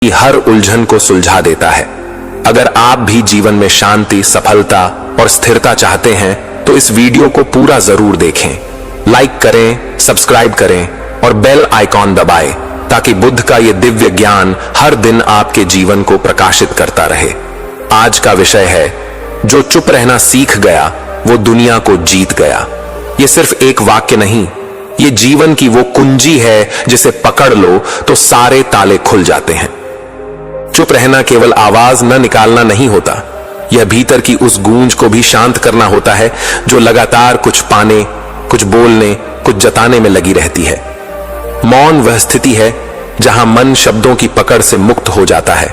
कि हर उलझन को सुलझा देता है। अगर आप भी जीवन में शांति, सफलता और स्थिरता चाहते हैं तो इस वीडियो को पूरा जरूर देखें। लाइक करें, सब्सक्राइब करें और बेल आइकॉन दबाएं ताकि बुद्ध का ये दिव्य ज्ञान हर दिन आपके जीवन को प्रकाशित करता रहे। आज का विषय है, जो चुप रहना सीख गया वो दुनिया को जीत गया। ये सिर्फ एक वाक्य नहीं, ये जीवन की वो कुंजी है जिसे पकड़ लो तो सारे ताले खुल जाते हैं। चुप रहना केवल आवाज न निकालना नहीं होता, यह भीतर की उस गूंज को भी शांत करना होता है जो लगातार कुछ पाने, कुछ बोलने, कुछ जताने में लगी रहती है। मौन वह स्थिति है जहां मन शब्दों की पकड़ से मुक्त हो जाता है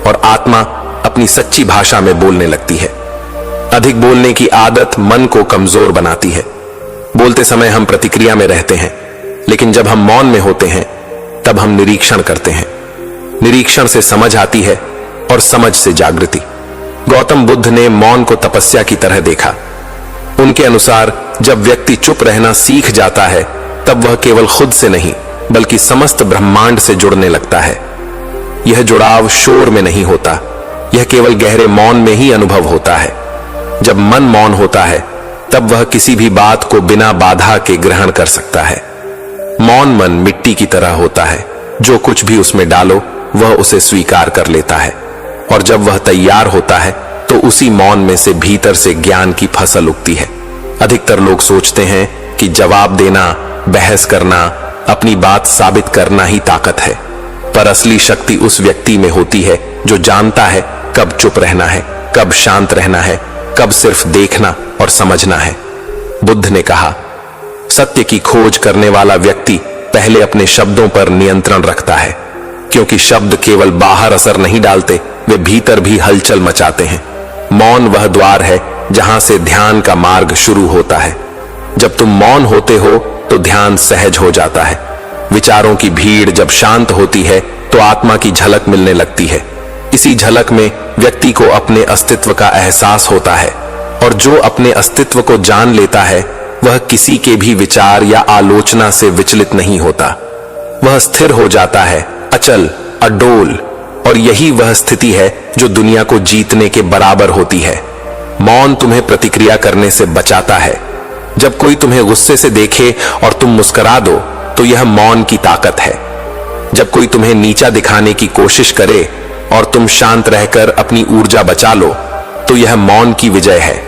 और आत्मा अपनी सच्ची भाषा में बोलने लगती है। अधिक बोलने की आदत मन को कमजोर बनाती है। बोलते समय हम प्रतिक्रिया में रहते हैं, लेकिन जब हम मौन में होते हैं तब हम निरीक्षण करते हैं। निरीक्षण से समझ आती है और समझ से जागृति। गौतम बुद्ध ने मौन को तपस्या की तरह देखा। उनके अनुसार जब व्यक्ति चुप रहना सीख जाता है तब वह केवल खुद से नहीं बल्कि समस्त ब्रह्मांड से जुड़ने लगता है। यह जुड़ाव शोर में नहीं होता, यह केवल गहरे मौन में ही अनुभव होता है। जब मन मौन होता है तब वह किसी भी बात को बिना बाधा के ग्रहण कर सकता है। मौन मन मिट्टी की तरह होता है, जो कुछ भी उसमें डालो वह उसे स्वीकार कर लेता है, और जब वह तैयार होता है तो उसी मौन में से भीतर से ज्ञान की फसल उगती है। अधिकतर लोग सोचते हैं कि जवाब देना, बहस करना, अपनी बात साबित करना ही ताकत है, पर असली शक्ति उस व्यक्ति में होती है जो जानता है कब चुप रहना है, कब शांत रहना है, कब सिर्फ देखना और समझना है। बुद्ध ने कहा, सत्य की खोज करने वाला व्यक्ति पहले अपने शब्दों पर नियंत्रण रखता है, क्योंकि शब्द केवल बाहर असर नहीं डालते, वे भीतर भी हलचल मचाते हैं। मौन वह द्वार है जहां से ध्यान का मार्ग शुरू होता है। जब तुम मौन होते हो तो ध्यान सहज हो जाता है। विचारों की भीड़ जब शांत होती है तो आत्मा की झलक मिलने लगती है। इसी झलक में व्यक्ति को अपने अस्तित्व का एहसास होता है, और जो अपने अस्तित्व को जान लेता है वह किसी के भी विचार या आलोचना से विचलित नहीं होता। वह स्थिर हो जाता है, अचल, अडोल, और यही वह स्थिति है जो दुनिया को जीतने के बराबर होती है। मौन तुम्हें प्रतिक्रिया करने से बचाता है। जब कोई तुम्हें गुस्से से देखे और तुम मुस्कुरा दो तो यह मौन की ताकत है। जब कोई तुम्हें नीचा दिखाने की कोशिश करे और तुम शांत रहकर अपनी ऊर्जा बचा लो तो यह मौन की विजय है।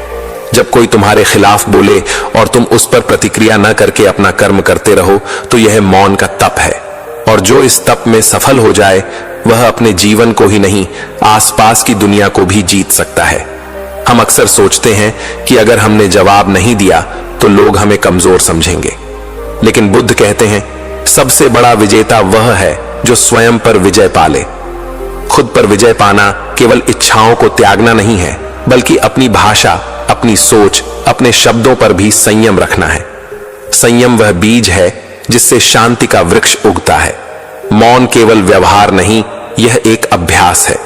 जब कोई तुम्हारे खिलाफ बोले और तुम उस पर प्रतिक्रिया न करके अपना कर्म करते रहो तो यह मौन का तप है, और जो इस तप में सफल हो जाए वह अपने जीवन को ही नहीं, आसपास की दुनिया को भी जीत सकता है। हम अक्सर सोचते हैं कि अगर हमने जवाब नहीं दिया तो लोग हमें कमजोर समझेंगे, लेकिन बुद्ध कहते हैं, सबसे बड़ा विजेता वह है जो स्वयं पर विजय पाले। खुद पर विजय पाना केवल इच्छाओं को त्यागना नहीं है, बल्कि अपनी भाषा, अपनी सोच, अपने शब्दों पर भी संयम रखना है। संयम वह बीज है जिससे शांति का वृक्ष उगता है। मौन केवल व्यवहार नहीं, यह एक अभ्यास है।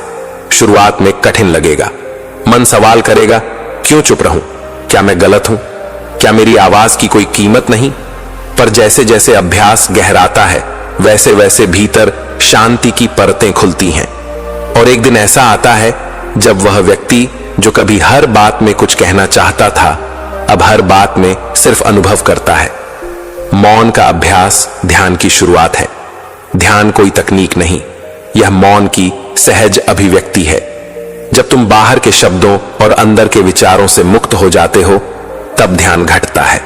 शुरुआत में कठिन लगेगा, मन सवाल करेगा, क्यों चुप रहूं? क्या मैं गलत हूं? क्या मेरी आवाज की कोई कीमत नहीं? पर जैसे जैसे अभ्यास गहराता है वैसे वैसे भीतर शांति की परतें खुलती हैं, और एक दिन ऐसा आता है जब वह व्यक्ति जो कभी हर बात में कुछ कहना चाहता था अब हर बात में सिर्फ अनुभव करता है। मौन का अभ्यास ध्यान की शुरुआत है। ध्यान कोई तकनीक नहीं, यह मौन की सहज अभिव्यक्ति है। जब तुम बाहर के शब्दों और अंदर के विचारों से मुक्त हो जाते हो तब ध्यान घटता है।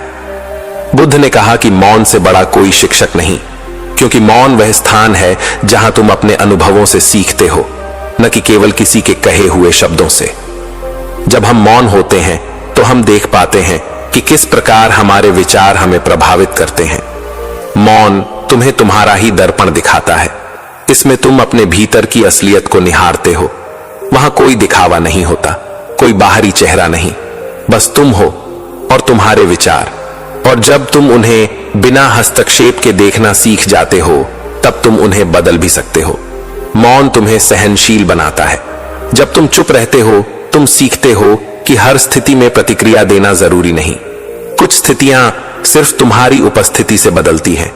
बुद्ध ने कहा कि मौन से बड़ा कोई शिक्षक नहीं, क्योंकि मौन वह स्थान है जहां तुम अपने अनुभवों से सीखते हो, न कि केवल किसी के कहे हुए शब्दों से। जब हम मौन होते हैं तो हम देख पाते हैं कि किस प्रकार हमारे विचार हमें प्रभावित करते हैं। मौन तुम्हें तुम्हारा ही दर्पण दिखाता है। इसमें तुम अपने भीतर की असलियत को निहारते हो। वहां कोई दिखावा नहीं होता, कोई बाहरी चेहरा नहीं, बस तुम हो और तुम्हारे विचार। और जब तुम उन्हें बिना हस्तक्षेप के देखना सीख जाते हो तब तुम उन्हें बदल भी सकते हो। मौन तुम्हें सहनशील बनाता है। जब तुम चुप रहते हो तुम सीखते हो कि हर स्थिति में प्रतिक्रिया देना जरूरी नहीं। कुछ स्थितियां सिर्फ तुम्हारी उपस्थिति से बदलती हैं,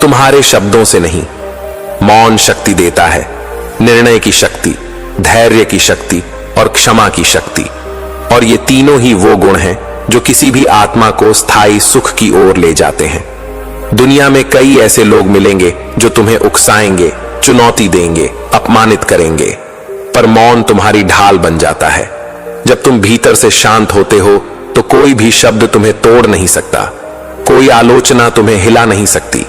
तुम्हारे शब्दों से नहीं। मौन शक्ति देता है, निर्णय की शक्ति, धैर्य की शक्ति और क्षमा की शक्ति। और ये तीनों ही वो गुण हैं जो किसी भी आत्मा को स्थायी सुख की ओर ले जाते हैं। दुनिया में कई ऐसे लोग मिलेंगे जो तुम्हें उकसाएंगे, चुनौती देंगे, अपमानित करेंगे, पर मौन तुम्हारी ढाल बन जाता है। जब तुम भीतर से शांत होते हो तो कोई भी शब्द तुम्हें तोड़ नहीं सकता, कोई आलोचना तुम्हें हिला नहीं सकती।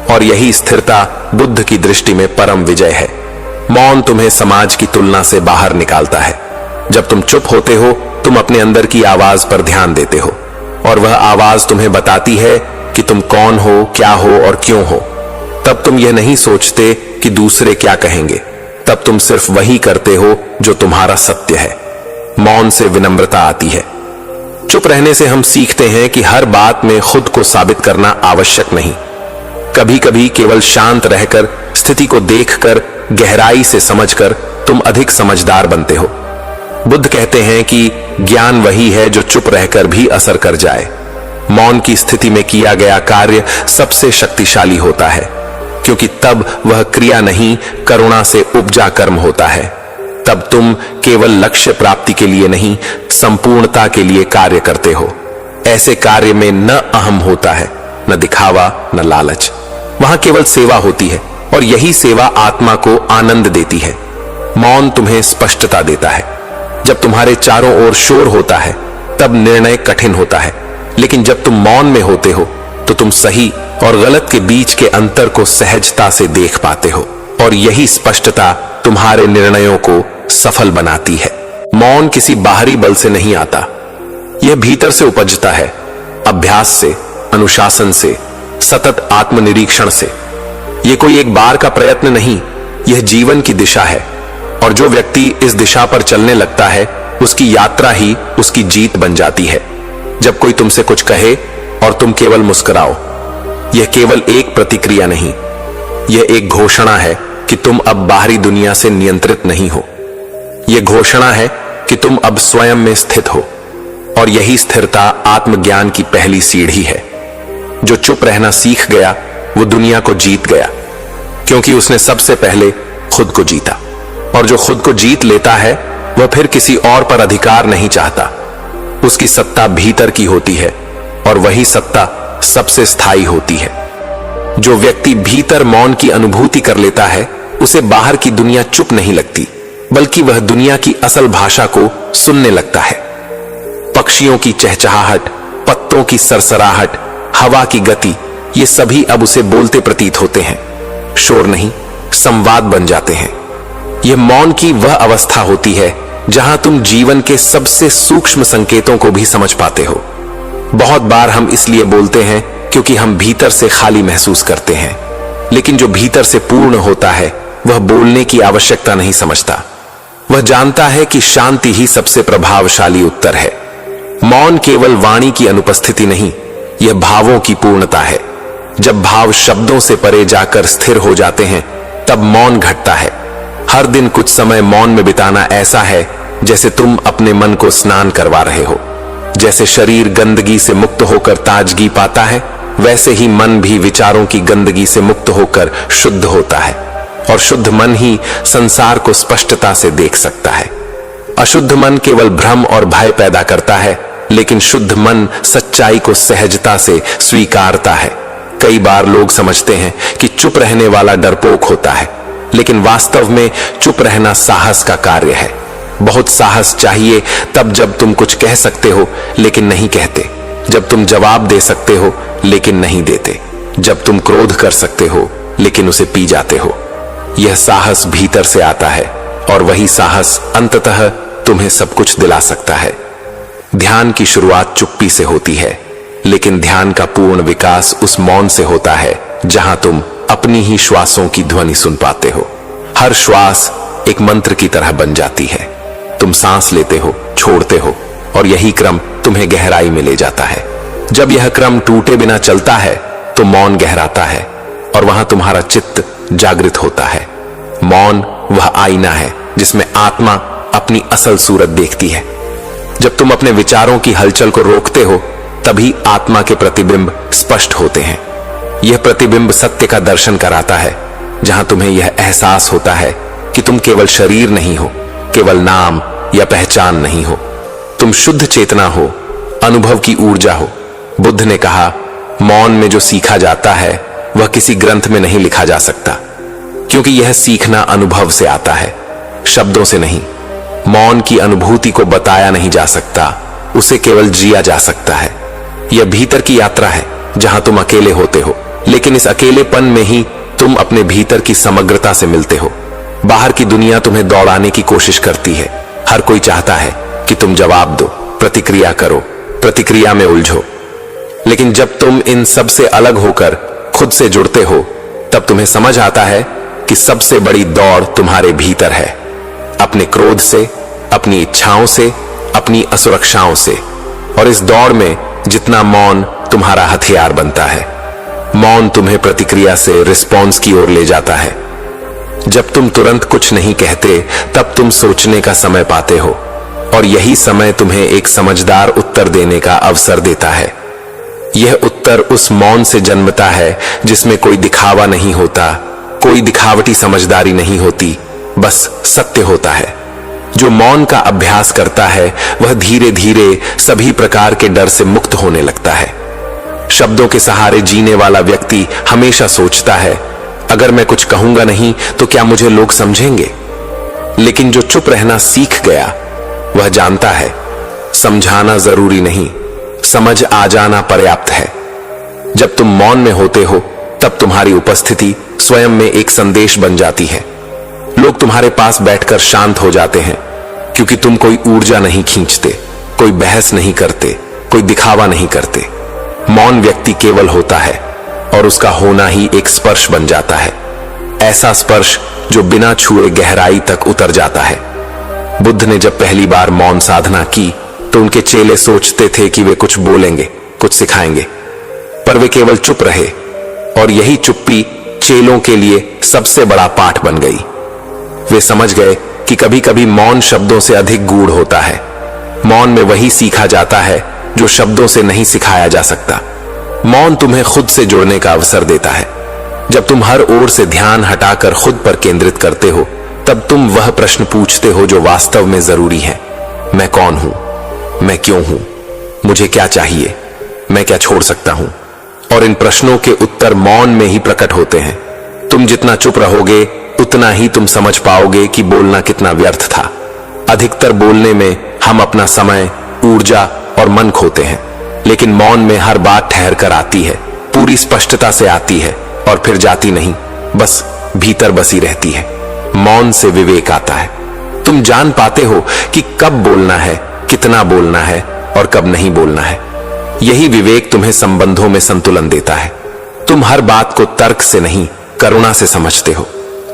और यही स्थिरता बुद्ध की दृष्टि में परम विजय है। मौन तुम्हें समाज की तुलना से बाहर निकालता है। जब तुम चुप होते हो तुम अपने अंदर की आवाज पर ध्यान देते हो, और वह आवाज तुम्हें बताती है कि तुम कौन हो, क्या हो और क्यों हो। तब तुम यह नहीं सोचते कि दूसरे क्या कहेंगे, तब तुम सिर्फ वही करते हो जो तुम्हारा सत्य है। मौन से विनम्रता आती है। चुप रहने से हम सीखते हैं कि हर बात में खुद को साबित करना आवश्यक नहीं। कभी कभी केवल शांत रहकर, स्थिति को देखकर, गहराई से समझकर तुम अधिक समझदार बनते हो। बुद्ध कहते हैं कि ज्ञान वही है जो चुप रहकर भी असर कर जाए। मौन की स्थिति में किया गया कार्य सबसे शक्तिशाली होता है, क्योंकि तब वह क्रिया नहीं, करुणा से उपजा कर्म होता है। तब तुम केवल लक्ष्य प्राप्ति के लिए नहीं, संपूर्णता के लिए कार्य करते हो। ऐसे कार्य में न अहम होता है, न दिखावा, न लालच। वहां केवल सेवा होती है, और यही सेवा आत्मा को आनंद देती है। मौन तुम्हें स्पष्टता देता है। जब तुम्हारे चारों ओर शोर होता है तब निर्णय कठिन होता है, लेकिन जब तुम मौन में होते हो तो तुम सही और गलत के बीच के अंतर को सहजता से देख पाते हो, और यही स्पष्टता तुम्हारे निर्णयों को सफल बनाती है। मौन किसी बाहरी बल से नहीं आता, यह भीतर से उपजता है, अभ्यास से, अनुशासन से, सतत आत्मनिरीक्षण से। यह कोई एक बार का प्रयत्न नहीं, यह जीवन की दिशा है, और जो व्यक्ति इस दिशा पर चलने लगता है उसकी यात्रा ही उसकी जीत बन जाती है। जब कोई तुमसे कुछ कहे और तुम केवल मुस्कुराओ, यह केवल एक प्रतिक्रिया नहीं, यह एक घोषणा है कि तुम अब बाहरी दुनिया से नियंत्रित नहीं हो। यह घोषणा है कि तुम अब स्वयं में स्थित हो, और यही स्थिरता आत्मज्ञान की पहली सीढ़ी है। जो चुप रहना सीख गया वो दुनिया को जीत गया, क्योंकि उसने सबसे पहले खुद को जीता। और जो खुद को जीत लेता है वह फिर किसी और पर अधिकार नहीं चाहता। उसकी सत्ता भीतर की होती है, और वही सत्ता सबसे स्थायी होती है। जो व्यक्ति भीतर मौन की अनुभूति कर लेता है उसे बाहर की दुनिया चुप नहीं लगती, बल्कि वह दुनिया की असल भाषा को सुनने लगता है। पक्षियों की चहचहाहट, पत्तों की सरसराहट, हवा की गति, ये सभी अब उसे बोलते प्रतीत होते हैं। शोर नहीं, संवाद बन जाते हैं। यह मौन की वह अवस्था होती है जहां तुम जीवन के सबसे सूक्ष्म संकेतों को भी समझ पाते हो। बहुत बार हम इसलिए बोलते हैं क्योंकि हम भीतर से खाली महसूस करते हैं, लेकिन जो भीतर से पूर्ण होता है वह बोलने की आवश्यकता नहीं समझता। वह जानता है कि शांति ही सबसे प्रभावशाली उत्तर है। मौन केवल वाणी की अनुपस्थिति नहीं, यह भावों की पूर्णता है। जब भाव शब्दों से परे जाकर स्थिर हो जाते हैं तब मौन घटता है। हर दिन कुछ समय मौन में बिताना ऐसा है जैसे तुम अपने मन को स्नान करवा रहे हो। जैसे शरीर गंदगी से मुक्त होकर ताजगी पाता है, वैसे ही मन भी विचारों की गंदगी से मुक्त होकर शुद्ध होता है, और शुद्ध मन ही संसार को स्पष्टता से देख सकता है। अशुद्ध मन केवल भ्रम और भय पैदा करता है, लेकिन शुद्ध मन सच्चाई को सहजता से स्वीकारता है। कई बार लोग समझते हैं कि चुप रहने वाला डरपोक होता है, लेकिन वास्तव में चुप रहना साहस का कार्य है। बहुत साहस चाहिए तब जब तुम कुछ कह सकते हो लेकिन नहीं कहते, जब तुम जवाब दे सकते हो लेकिन नहीं देते, जब तुम क्रोध कर सकते हो लेकिन उसे पी जाते हो। यह साहस भीतर से आता है, और वही साहस अंततः तुम्हें सब कुछ दिला सकता है। ध्यान की शुरुआत चुप्पी से होती है, लेकिन ध्यान का पूर्ण विकास उस मौन से होता है जहां तुम अपनी ही श्वासों की ध्वनि सुन पाते हो। हर श्वास एक मंत्र की तरह बन जाती है। तुम सांस लेते हो, छोड़ते हो, और यही क्रम तुम्हें गहराई में ले जाता है। जब यह क्रम टूटे बिना चलता है तो मौन गहराता है, और वहां तुम्हारा चित्त जागृत होता है। मौन वह आईना है जिसमें आत्मा अपनी असल सूरत देखती है। जब तुम अपने विचारों की हलचल को रोकते हो तभी आत्मा के प्रतिबिंब स्पष्ट होते हैं। यह प्रतिबिंब सत्य का दर्शन कराता है, जहां तुम्हें यह एहसास होता है कि तुम केवल शरीर नहीं हो, केवल नाम या पहचान नहीं हो। तुम शुद्ध चेतना हो, अनुभव की ऊर्जा हो। बुद्ध ने कहा, मौन में जो सीखा जाता है वह किसी ग्रंथ में नहीं लिखा जा सकता, क्योंकि यह सीखना अनुभव से आता है, शब्दों से नहीं। मौन की अनुभूति को बताया नहीं जा सकता, उसे केवल जिया जा सकता है। यह भीतर की यात्रा है जहां तुम अकेले होते हो, लेकिन इस अकेलेपन में ही तुम अपने भीतर की समग्रता से मिलते हो। बाहर की दुनिया तुम्हें दौड़ाने की कोशिश करती है। हर कोई चाहता है कि तुम जवाब दो, प्रतिक्रिया करो, प्रतिक्रिया में उलझो। लेकिन जब तुम इन सब से अलग होकर खुद से जुड़ते हो, तब तुम्हें समझ आता है कि सबसे बड़ी दौड़ तुम्हारे भीतर है, अपने क्रोध से, अपनी इच्छाओं से, अपनी असुरक्षाओं से। और इस दौड़ में जितना मौन तुम्हारा हथियार बनता है, मौन तुम्हें प्रतिक्रिया से रिस्पॉन्स की ओर ले जाता है। जब तुम तुरंत कुछ नहीं कहते, तब तुम सोचने का समय पाते हो, और यही समय तुम्हें एक समझदार उत्तर देने का अवसर देता है। यह उत्तर उस मौन से जन्मता है जिसमें कोई दिखावा नहीं होता, कोई दिखावटी समझदारी नहीं होती, बस सत्य होता है। जो मौन का अभ्यास करता है वह धीरे धीरे सभी प्रकार के डर से मुक्त होने लगता है। शब्दों के सहारे जीने वाला व्यक्ति हमेशा सोचता है, अगर मैं कुछ कहूंगा नहीं तो क्या मुझे लोग समझेंगे। लेकिन जो चुप रहना सीख गया वह जानता है, समझाना जरूरी नहीं, समझ आ जाना पर्याप्त है। जब तुम मौन में होते हो, तब तुम्हारी उपस्थिति स्वयं में एक संदेश बन जाती है। लोग तुम्हारे पास बैठकर शांत हो जाते हैं, क्योंकि तुम कोई ऊर्जा नहीं खींचते, कोई बहस नहीं करते, कोई दिखावा नहीं करते। मौन व्यक्ति केवल होता है, और उसका होना ही एक स्पर्श बन जाता है, ऐसा स्पर्श जो बिना छुए गहराई तक उतर जाता है। बुद्ध ने जब पहली बार मौन साधना की तो उनके चेले सोचते थे कि वे कुछ बोलेंगे, कुछ सिखाएंगे, पर वे केवल चुप रहे, और यही चुप्पी चेलों के लिए सबसे बड़ा पाठ बन गई। वे समझ गए कि कभी कभी मौन शब्दों से अधिक गूढ़ होता है। मौन में वही सीखा जाता है जो शब्दों से नहीं सिखाया जा सकता। मौन तुम्हें खुद से जुड़ने का अवसर देता है। जब तुम हर ओर से ध्यान हटाकर खुद पर केंद्रित करते हो, तब तुम वह प्रश्न पूछते हो जो वास्तव में जरूरी है। मैं कौन हूं? मैं क्यों हूं? मुझे क्या चाहिए? मैं क्या छोड़ सकता हूं? और इन प्रश्नों के उत्तर मौन में ही प्रकट होते हैं। तुम जितना चुप रहोगे, उतना ही तुम समझ पाओगे कि बोलना कितना व्यर्थ था। अधिकतर बोलने में हम अपना समय, ऊर्जा और मन खोते हैं, लेकिन मौन में हर बात ठहर कर आती है, पूरी स्पष्टता से आती है, और फिर जाती नहीं, बस भीतर बसी रहती है। मौन से विवेक आता है। तुम जान पाते हो कि कब बोलना है, कितना बोलना है और कब नहीं बोलना है। यही विवेक तुम्हें संबंधों में संतुलन देता है। तुम हर बात को तर्क से नहीं, करुणा से समझते हो।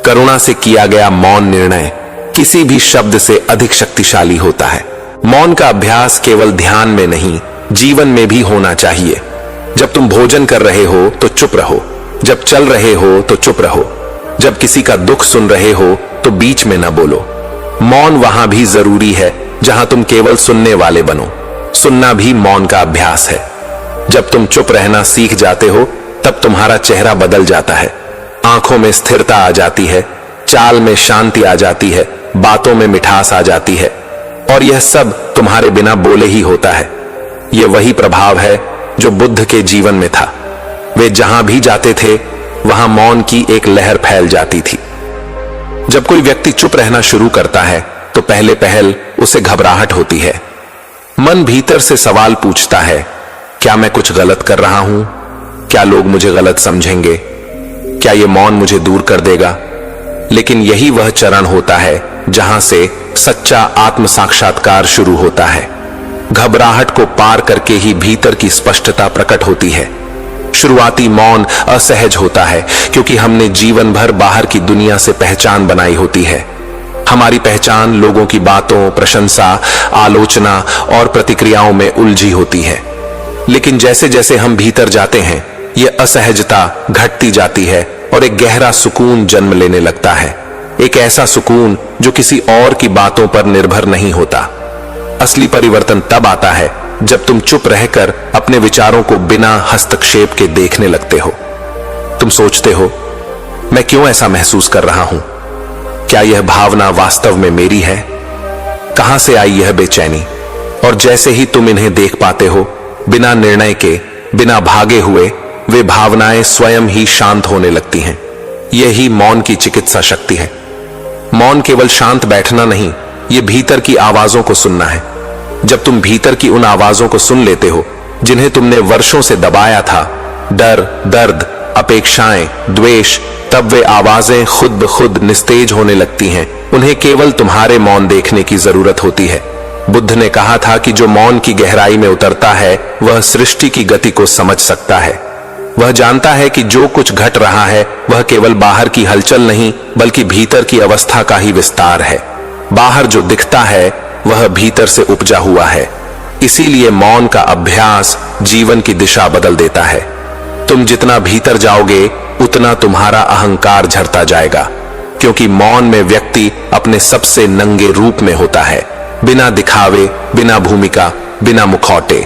करुणा से किया गया मौन निर्णय किसी भी शब्द से अधिक शक्तिशाली होता है। मौन का अभ्यास केवल ध्यान में नहीं, जीवन में भी होना चाहिए। जब तुम भोजन कर रहे हो तो चुप रहो, जब चल रहे हो तो चुप रहो, जब किसी का दुख सुन रहे हो तो बीच में न बोलो। मौन वहां भी जरूरी है जहां तुम केवल सुनने वाले बनो। सुनना भी मौन का अभ्यास है। जब तुम चुप रहना सीख जाते हो, तब तुम्हारा चेहरा बदल जाता है, आंखों में स्थिरता आ जाती है, चाल में शांति आ जाती है, बातों में मिठास आ जाती है, और यह सब तुम्हारे बिना बोले ही होता है। यह वही प्रभाव है जो बुद्ध के जीवन में था। वे जहां भी जाते थे वहां मौन की एक लहर फैल जाती थी। जब कोई व्यक्ति चुप रहना शुरू करता है तो पहले पहल उसे घबराहट होती है। मन भीतर से सवाल पूछता है, क्या मैं कुछ गलत कर रहा हूं? क्या लोग मुझे गलत समझेंगे? क्या यह मौन मुझे दूर कर देगा? लेकिन यही वह चरण होता है जहां से सच्चा आत्म साक्षात्कार शुरू होता है। घबराहट को पार करके ही भीतर की स्पष्टता प्रकट होती है। शुरुआती मौन असहज होता है, क्योंकि हमने जीवन भर बाहर की दुनिया से पहचान बनाई होती है। हमारी पहचान लोगों की बातों, प्रशंसा, आलोचना और प्रतिक्रियाओं में उलझी होती है। लेकिन जैसे जैसे हम भीतर जाते हैं, यह असहजता घटती जाती है और एक गहरा सुकून जन्म लेने लगता है। एक ऐसा सुकून जो किसी और की बातों पर निर्भर नहीं होता। असली परिवर्तन तब आता है जब तुम चुप रहकर अपने विचारों को बिना हस्तक्षेप के देखने लगते हो। तुम सोचते हो, मैं क्यों ऐसा महसूस कर रहा हूं? क्या यह भावना वास्तव में मेरी है? कहां से आई यह बेचैनी? और जैसे ही तुम इन्हें देख पाते हो, बिना निर्णय के, बिना भागे हुए, वे भावनाएं स्वयं ही शांत होने लगती हैं। यही मौन की चिकित्सा शक्ति है। मौन केवल शांत बैठना नहीं, ये भीतर की आवाजों को सुनना है। जब तुम भीतर की उन आवाजों को सुन लेते हो जिन्हें तुमने वर्षों से दबाया था, डर, दर्द, अपेक्षाएं, द्वेष, तब वे आवाजें खुद ब खुद निस्तेज होने लगती हैं। उन्हें केवल तुम्हारे मौन देखने की जरूरत होती है। बुद्ध ने कहा था कि जो मौन की गहराई में उतरता है वह सृष्टि की गति को समझ सकता है। वह जानता है कि जो कुछ घट रहा है वह केवल बाहर की हलचल नहीं, बल्कि भीतर की अवस्था का ही विस्तार है। बाहर जो दिखता है वह भीतर से उपजा हुआ है। इसीलिए मौन का अभ्यास जीवन की दिशा बदल देता है। तुम जितना भीतर जाओगे उतना तुम्हारा अहंकार झरता जाएगा, क्योंकि मौन में व्यक्ति अपने सबसे नंगे रूप में होता है, बिना दिखावे, बिना भूमिका, बिना मुखौटे।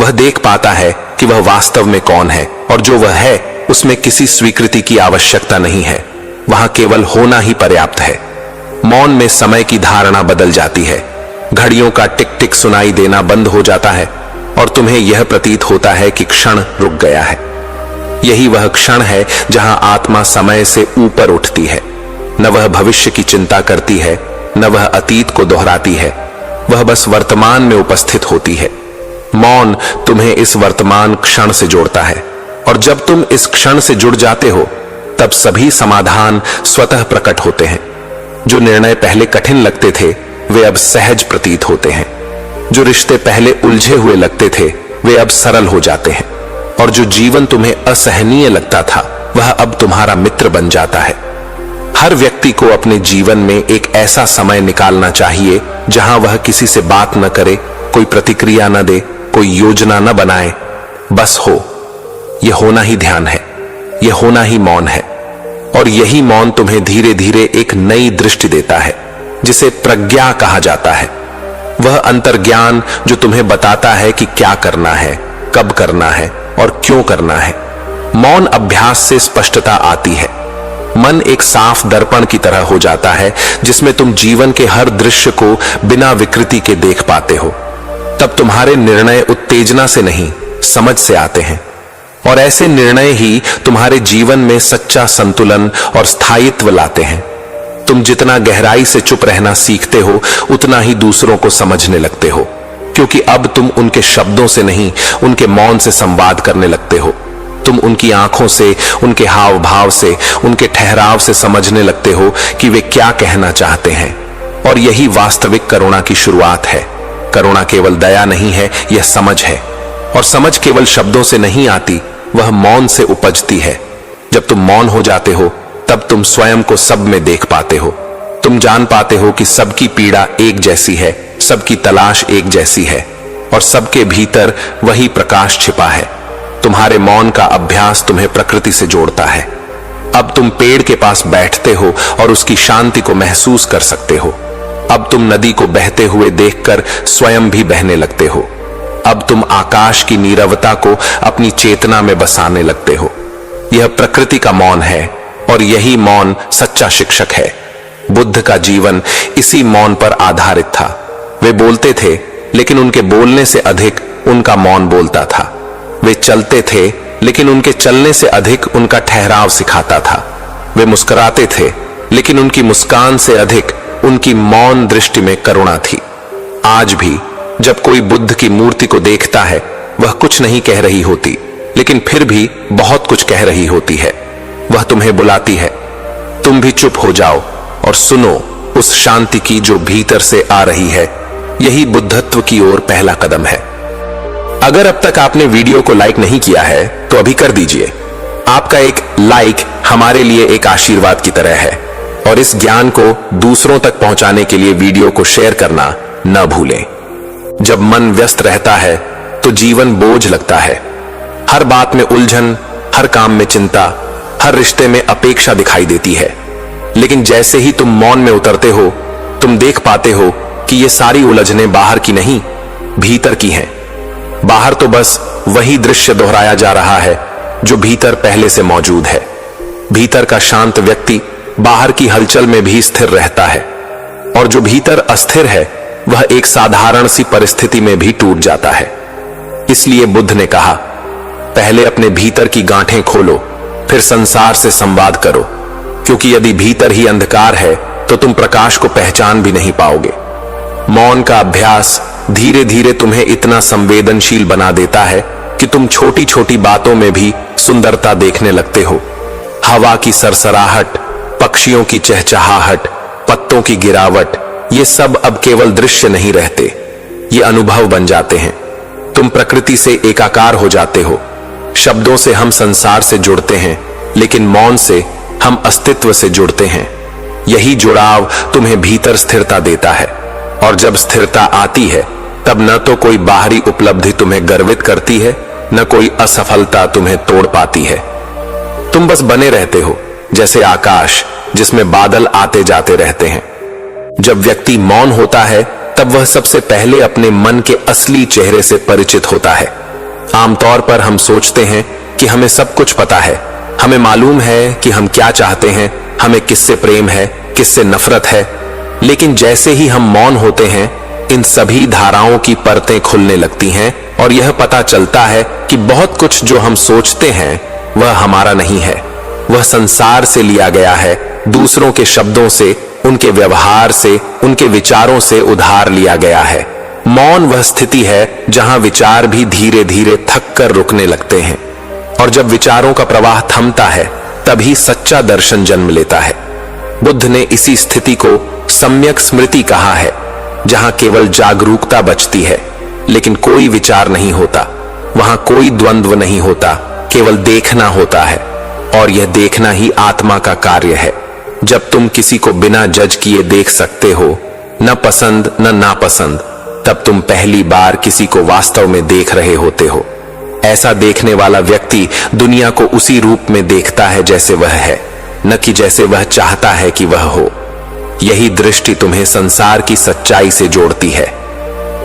वह देख पाता है कि वह वास्तव में कौन है, और जो वह है उसमें किसी स्वीकृति की आवश्यकता नहीं है। वहां केवल होना ही पर्याप्त है। मौन में समय की धारणा बदल जाती है। घड़ियों का टिक टिक सुनाई देना बंद हो जाता है और तुम्हें यह प्रतीत होता है कि क्षण रुक गया है। यही वह क्षण है जहां आत्मा समय से ऊपर उठती है। न वह भविष्य की चिंता करती है, न वह अतीत को दोहराती है। वह बस वर्तमान में उपस्थित होती है। मौन तुम्हें इस वर्तमान क्षण से जोड़ता है, और जब तुम इस क्षण से जुड़ जाते हो तब सभी समाधान स्वतः प्रकट होते हैं। जो निर्णय पहले कठिन लगते थे वे अब सहज प्रतीत होते हैं। जो रिश्ते पहले उलझे हुए लगते थे वे अब सरल हो जाते हैं, और जो जीवन तुम्हें असहनीय लगता था वह अब तुम्हारा मित्र बन जाता है। हर व्यक्ति को अपने जीवन में एक ऐसा समय निकालना चाहिए जहां वह किसी से बात न करे, कोई प्रतिक्रिया न दे, कोई योजना न बनाए, बस हो। यह होना ही ध्यान है, यह होना ही मौन है। और यही मौन तुम्हें धीरे धीरे एक नई दृष्टि देता है, जिसे प्रज्ञा कहा जाता है। वह अंतर्ज्ञान जो तुम्हें बताता है कि क्या करना है, कब करना है और क्यों करना है। मौन अभ्यास से स्पष्टता आती है। मन एक साफ दर्पण की तरह हो जाता है, जिसमें तुम जीवन के हर दृश्य को बिना विकृति के देख पाते हो। तब तुम्हारे निर्णय उत्तेजना से नहीं, समझ से आते हैं, और ऐसे निर्णय ही तुम्हारे जीवन में सच्चा संतुलन और स्थायित्व लाते हैं। तुम जितना गहराई से चुप रहना सीखते हो उतना ही दूसरों को समझने लगते हो, क्योंकि अब तुम उनके शब्दों से नहीं, उनके मौन से संवाद करने लगते हो। तुम उनकी आंखों से, उनके हाव भाव से, उनके ठहराव से समझने लगते हो कि वे क्या कहना चाहते हैं। और यही वास्तविक करुणा की शुरुआत है। करुणा केवल दया नहीं है, यह समझ है। और समझ केवल शब्दों से नहीं आती, वह मौन से उपजती है। जब तुम मौन हो जाते हो तब तुम स्वयं को सब में देख पाते हो। तुम जान पाते हो कि सबकी पीड़ा एक जैसी है, सबकी तलाश एक जैसी है, और सबके भीतर वही प्रकाश छिपा है। तुम्हारे मौन का अभ्यास तुम्हें प्रकृति से जोड़ता है। अब तुम पेड़ के पास बैठते हो और उसकी शांति को महसूस कर सकते हो। अब तुम नदी को बहते हुए देखकर स्वयं भी बहने लगते हो। अब तुम आकाश की नीरवता को अपनी चेतना में बसाने लगते हो। यह प्रकृति का मौन है, और यही मौन सच्चा शिक्षक है। बुद्ध का जीवन इसी मौन पर आधारित था। वे बोलते थे, लेकिन उनके बोलने से अधिक उनका मौन बोलता था। वे चलते थे, लेकिन उनके चलने से अधिक उनका ठहराव सिखाता था। वे मुस्कुराते थे, लेकिन उनकी मुस्कान से अधिक उनकी मौन दृष्टि में करुणा थी। आज भी जब कोई बुद्ध की मूर्ति को देखता है, वह कुछ नहीं कह रही होती, लेकिन फिर भी बहुत कुछ कह रही होती है। वह तुम्हें बुलाती है, तुम भी चुप हो जाओ और सुनो उस शांति की जो भीतर से आ रही है। यही बुद्धत्व की ओर पहला कदम है। अगर अब तक आपने वीडियो को लाइक नहीं किया है तो अभी कर दीजिए। आपका एक लाइक हमारे लिए एक आशीर्वाद की तरह है, और इस ज्ञान को दूसरों तक पहुंचाने के लिए वीडियो को शेयर करना न भूलें। जब मन व्यस्त रहता है तो जीवन बोझ लगता है। हर बात में उलझन, हर काम में चिंता, हर रिश्ते में अपेक्षा दिखाई देती है। लेकिन जैसे ही तुम मौन में उतरते हो, तुम देख पाते हो कि ये सारी उलझनें बाहर की नहीं, भीतर की हैं। बाहर तो बस वही दृश्य दोहराया जा रहा है जो भीतर पहले से मौजूद है। भीतर का शांत व्यक्ति बाहर की हलचल में भी स्थिर रहता है, और जो भीतर अस्थिर है वह एक साधारण सी परिस्थिति में भी टूट जाता है। इसलिए बुद्ध ने कहा, पहले अपने भीतर की गांठें खोलो, फिर संसार से संवाद करो, क्योंकि यदि भीतर ही अंधकार है तो तुम प्रकाश को पहचान भी नहीं पाओगे। मौन का अभ्यास धीरे धीरे तुम्हें इतना संवेदनशील बना देता है कि तुम छोटी छोटी बातों में भी सुंदरता देखने लगते हो। हवा की सरसराहट, पक्षियों की चहचहाहट, पत्तों की गिरावट, ये सब अब केवल दृश्य नहीं रहते, ये अनुभव बन जाते हैं। तुम प्रकृति से एकाकार हो जाते हो। शब्दों से हम संसार से जुड़ते हैं, लेकिन मौन से हम अस्तित्व से जुड़ते हैं। यही जुड़ाव तुम्हें भीतर स्थिरता देता है, और जब स्थिरता आती है तब न तो कोई बाहरी उपलब्धि तुम्हें गर्वित करती है, न कोई असफलता तुम्हें तोड़ पाती है। तुम बस बने रहते हो, जैसे आकाश जिसमें बादल आते जाते रहते हैं। जब व्यक्ति मौन होता है तब वह सबसे पहले अपने मन के असली चेहरे से परिचित होता है। आमतौर पर हम सोचते हैं कि हमें सब कुछ पता है, हमें मालूम है कि हम क्या चाहते हैं, हमें किससे प्रेम है, किससे नफरत है। लेकिन जैसे ही हम मौन होते हैं, इन सभी धाराओं की परतें खुलने लगती हैं और यह पता चलता है कि बहुत कुछ जो हम सोचते हैं वह हमारा नहीं है, वह संसार से लिया गया है, दूसरों के शब्दों से, उनके व्यवहार से, उनके विचारों से उधार लिया गया है। मौन वह स्थिति है जहां विचार भी धीरे धीरे थक कर रुकने लगते हैं, और जब विचारों का प्रवाह थमता है तभी सच्चा दर्शन जन्म लेता है। बुद्ध ने इसी स्थिति को सम्यक स्मृति कहा है, जहां केवल जागरूकता बचती है, लेकिन कोई विचार नहीं होता, वहां कोई द्वंद्व नहीं होता, केवल देखना होता है, और यह देखना ही आत्मा का कार्य है। जब तुम किसी को बिना जज किए देख सकते हो, न पसंद न नापसंद, तब तुम पहली बार किसी को वास्तव में देख रहे होते हो। ऐसा देखने वाला व्यक्ति दुनिया को उसी रूप में देखता है जैसे वह है, न कि जैसे वह चाहता है कि वह हो। यही दृष्टि तुम्हें संसार की सच्चाई से जोड़ती है।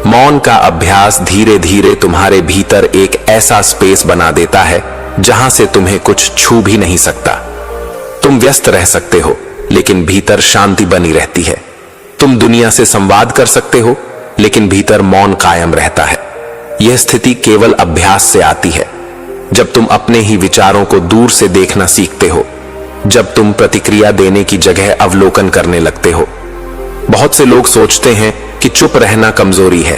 मौन का अभ्यास धीरे धीरे तुम्हारे भीतर एक ऐसा स्पेस बना देता है जहां से तुम्हें कुछ छू भी नहीं सकता। तुम व्यस्त रह सकते हो, लेकिन भीतर शांति बनी रहती है। तुम दुनिया से संवाद कर सकते हो, लेकिन भीतर मौन कायम रहता है। यह स्थिति केवल अभ्यास से आती है। जब तुम अपने ही विचारों को दूर से देखना सीखते हो, जब तुम प्रतिक्रिया देने की जगह अवलोकन करने लगते हो। बहुत से लोग सोचते हैं कि चुप रहना कमजोरी है,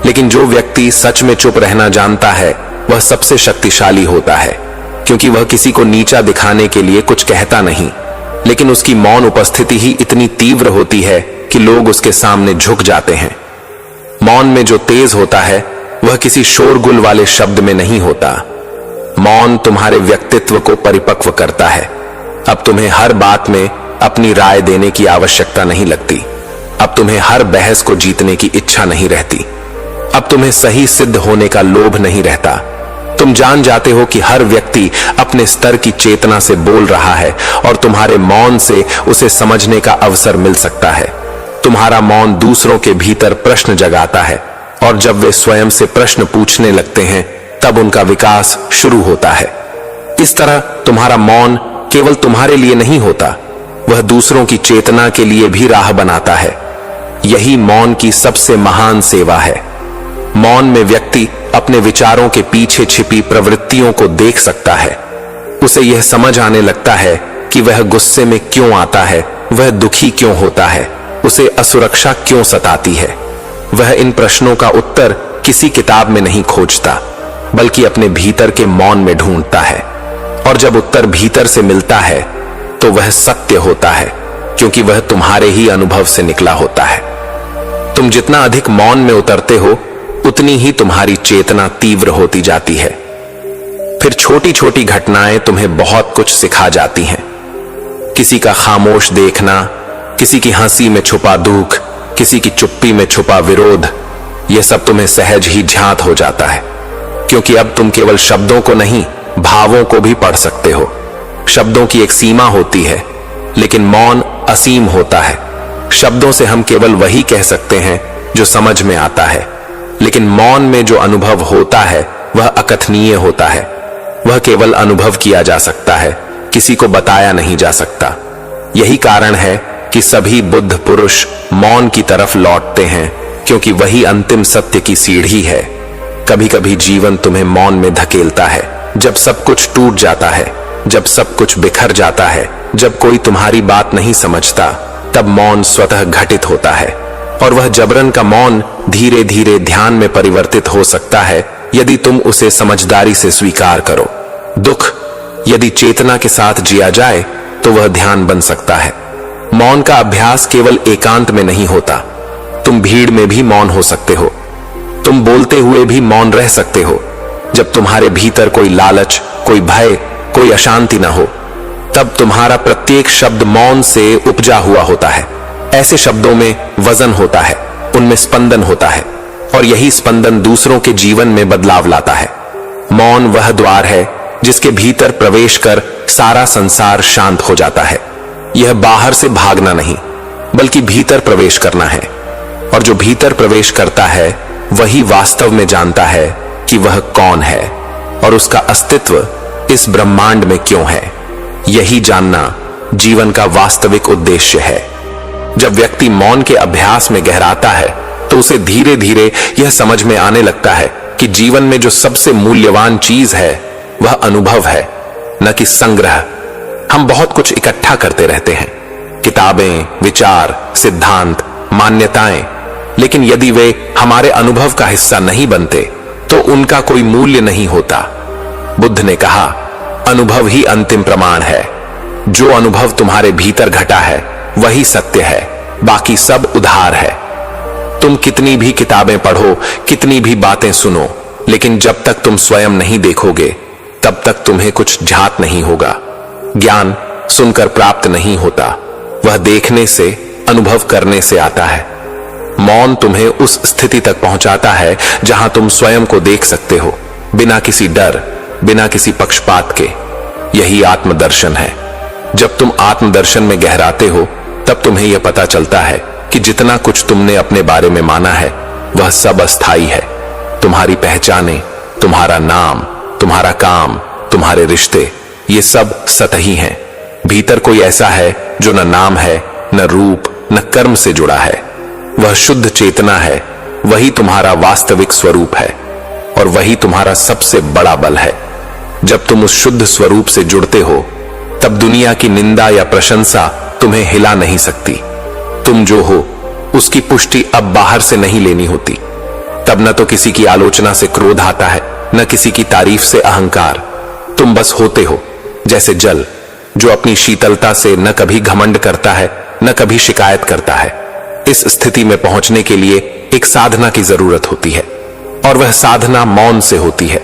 लेकिन जो व्यक्ति सच में चुप रहना जानता है वह सबसे शक्तिशाली होता है, क्योंकि वह किसी को नीचा दिखाने के लिए कुछ कहता नहीं, लेकिन उसकी मौन उपस्थिति ही इतनी तीव्र होती है कि लोग उसके सामने झुक जाते हैं। मौन में जो तेज होता है वह किसी शोरगुल वाले शब्द में नहीं होता। मौन तुम्हारे व्यक्तित्व को परिपक्व करता है। अब तुम्हें हर बात में अपनी राय देने की आवश्यकता नहीं लगती। अब तुम्हें हर बहस को जीतने की इच्छा नहीं रहती। अब तुम्हें सही सिद्ध होने का लोभ नहीं रहता। तुम जान जाते हो कि हर व्यक्ति अपने स्तर की चेतना से बोल रहा है, और तुम्हारे मौन से उसे समझने का अवसर मिल सकता है। तुम्हारा मौन दूसरों के भीतर प्रश्न जगाता है, और जब वे स्वयं से प्रश्न पूछने लगते हैं तब उनका विकास शुरू होता है। इस तरह तुम्हारा मौन केवल तुम्हारे लिए नहीं होता, वह दूसरों की चेतना के लिए भी राह बनाता है। यही मौन की सबसे महान सेवा है। मौन में व्यक्ति अपने विचारों के पीछे छिपी प्रवृत्तियों को देख सकता है। उसे यह समझ आने लगता है कि वह गुस्से में क्यों आता है, वह दुखी क्यों होता है, उसे असुरक्षा क्यों सताती है। वह इन प्रश्नों का उत्तर किसी किताब में नहीं खोजता, बल्कि अपने भीतर के मौन में ढूंढता है। और जब उत्तर भीतर से मिलता है तो वह सत्य होता है, क्योंकि वह तुम्हारे ही अनुभव से निकला होता है। तुम जितना अधिक मौन में उतरते हो, उतनी ही तुम्हारी चेतना तीव्र होती जाती है। फिर छोटी छोटी घटनाएं तुम्हें बहुत कुछ सिखा जाती हैं। किसी का खामोश देखना, किसी की हंसी में छुपा दुख, किसी की चुप्पी में छुपा विरोध, यह सब तुम्हें सहज ही ज्ञात हो जाता है, क्योंकि अब तुम केवल शब्दों को नहीं, भावों को भी पढ़ सकते हो। शब्दों की एक सीमा होती है, लेकिन मौन असीम होता है। शब्दों से हम केवल वही कह सकते हैं जो समझ में आता है, लेकिन मौन में जो अनुभव होता है वह अकथनीय होता है। वह केवल अनुभव किया जा सकता है, किसी को बताया नहीं जा सकता। यही कारण है कि सभी बुद्ध पुरुष मौन की तरफ लौटते हैं, क्योंकि वही अंतिम सत्य की सीढ़ी है। कभी कभी जीवन तुम्हें मौन में धकेलता है, जब सब कुछ टूट जाता है, जब सब कुछ बिखर जाता है, जब कोई तुम्हारी बात नहीं समझता, तब मौन स्वतः घटित होता है। और वह जबरन का मौन धीरे धीरे ध्यान में परिवर्तित हो सकता है, यदि तुम उसे समझदारी से स्वीकार करो। दुख यदि चेतना के साथ जिया जाए तो वह ध्यान बन सकता है। मौन का अभ्यास केवल एकांत में नहीं होता। तुम भीड़ में भी मौन हो सकते हो, तुम बोलते हुए भी मौन रह सकते हो। जब तुम्हारे भीतर कोई लालच, कोई भय, कोई अशांति न हो, तब तुम्हारा प्रत्येक शब्द मौन से उपजा हुआ होता है। ऐसे शब्दों में वजन होता है, उनमें स्पंदन होता है, और यही स्पंदन दूसरों के जीवन में बदलाव लाता है। मौन वह द्वार है जिसके भीतर प्रवेश कर सारा संसार शांत हो जाता है। यह बाहर से भागना नहीं, बल्कि भीतर प्रवेश करना है। और जो भीतर प्रवेश करता है वही वास्तव में जानता है कि वह कौन है और उसका अस्तित्व इस ब्रह्मांड में क्यों है। यही जानना जीवन का वास्तविक उद्देश्य है। जब व्यक्ति मौन के अभ्यास में गहराता है तो उसे धीरे धीरे यह समझ में आने लगता है कि जीवन में जो सबसे मूल्यवान चीज है वह अनुभव है, न कि संग्रह। हम बहुत कुछ इकट्ठा करते रहते हैं, किताबें, विचार, सिद्धांत, मान्यताएं, लेकिन यदि वे हमारे अनुभव का हिस्सा नहीं बनते तो उनका कोई मूल्य नहीं होता। बुद्ध ने कहा, अनुभव ही अंतिम प्रमाण है। जो अनुभव तुम्हारे भीतर घटा है वही सत्य है, बाकी सब उधार है। तुम कितनी भी किताबें पढ़ो, कितनी भी बातें सुनो, लेकिन जब तक तुम स्वयं नहीं देखोगे तब तक तुम्हें कुछ ज्ञात नहीं होगा। ज्ञान सुनकर प्राप्त नहीं होता, वह देखने से, अनुभव करने से आता है। मौन तुम्हें उस स्थिति तक पहुंचाता है जहां तुम स्वयं को देख सकते हो, बिना किसी डर, बिना किसी पक्षपात के। यही आत्मदर्शन है। जब तुम आत्मदर्शन में गहराते हो तब तुम्हें यह पता चलता है कि जितना कुछ तुमने अपने बारे में माना है वह सब अस्थाई है। तुम्हारी पहचानें, तुम्हारा नाम, तुम्हारा काम, तुम्हारे रिश्ते, ये सब सतही हैं। भीतर कोई ऐसा है जो न नाम है, न रूप, न कर्म से जुड़ा है। वह शुद्ध चेतना है, वही तुम्हारा वास्तविक स्वरूप है और वही तुम्हारा सबसे बड़ा बल है। जब तुम उस शुद्ध स्वरूप से जुड़ते हो तब दुनिया की निंदा या प्रशंसा तुम्हें हिला नहीं सकती। तुम जो हो उसकी पुष्टि अब बाहर से नहीं लेनी होती। तब न तो किसी की आलोचना से क्रोध आता है, न किसी की तारीफ से अहंकार। तुम बस होते हो, जैसे जल जो अपनी शीतलता से न कभी घमंड करता है, न कभी शिकायत करता है। इस स्थिति में पहुंचने के लिए एक साधना की जरूरत होती है, और वह साधना मौन से होती है।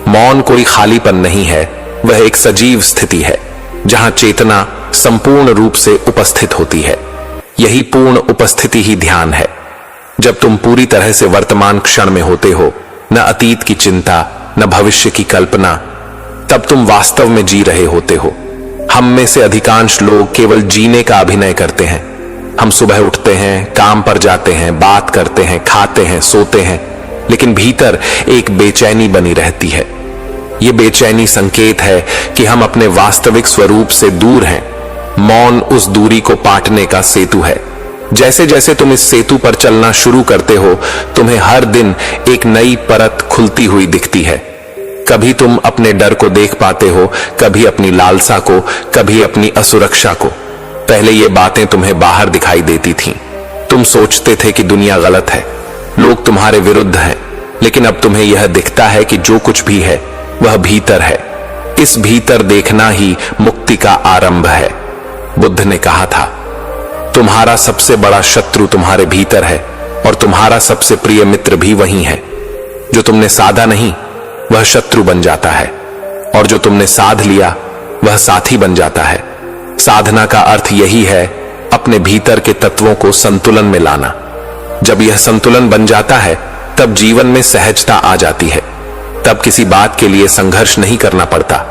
मौन कोई खालीपन नहीं है, वह एक सजीव स्थिति है जहां चेतना संपूर्ण रूप से उपस्थित होती है। यही पूर्ण उपस्थिति ही ध्यान है। जब तुम पूरी तरह से वर्तमान क्षण में होते हो, न अतीत की चिंता, न भविष्य की कल्पना, तब तुम वास्तव में जी रहे होते हो। हम में से अधिकांश लोग केवल जीने का अभिनय करते हैं। हम सुबह उठते हैं, काम पर जाते हैं, बात करते हैं, खाते हैं, सोते हैं, लेकिन भीतर एक बेचैनी बनी रहती है। ये बेचैनी संकेत है कि हम अपने वास्तविक स्वरूप से दूर हैं। मौन उस दूरी को पाटने का सेतु है। जैसे जैसे तुम इस सेतु पर चलना शुरू करते हो, तुम्हें हर दिन एक नई परत खुलती हुई दिखती है। कभी तुम अपने डर को देख पाते हो, कभी अपनी लालसा को, कभी अपनी असुरक्षा को। पहले ये बातें तुम्हें बाहर दिखाई देती थीं। तुम सोचते थे कि दुनिया गलत है, लोग तुम्हारे विरुद्ध हैं, लेकिन अब तुम्हें यह दिखता है कि जो कुछ भी है वह भीतर है। इस भीतर देखना ही मुक्ति का आरंभ है। बुद्ध ने कहा था, तुम्हारा सबसे बड़ा शत्रु तुम्हारे भीतर है और तुम्हारा सबसे प्रिय मित्र भी वही है। जो तुमने साधा नहीं वह शत्रु बन जाता है, और जो तुमने साध लिया वह साथी बन जाता है। साधना का अर्थ यही है, अपने भीतर के तत्वों को संतुलन में लाना। जब यह संतुलन बन जाता है तब जीवन में सहजता आ जाती है। तब किसी बात के लिए संघर्ष नहीं करना पड़ता।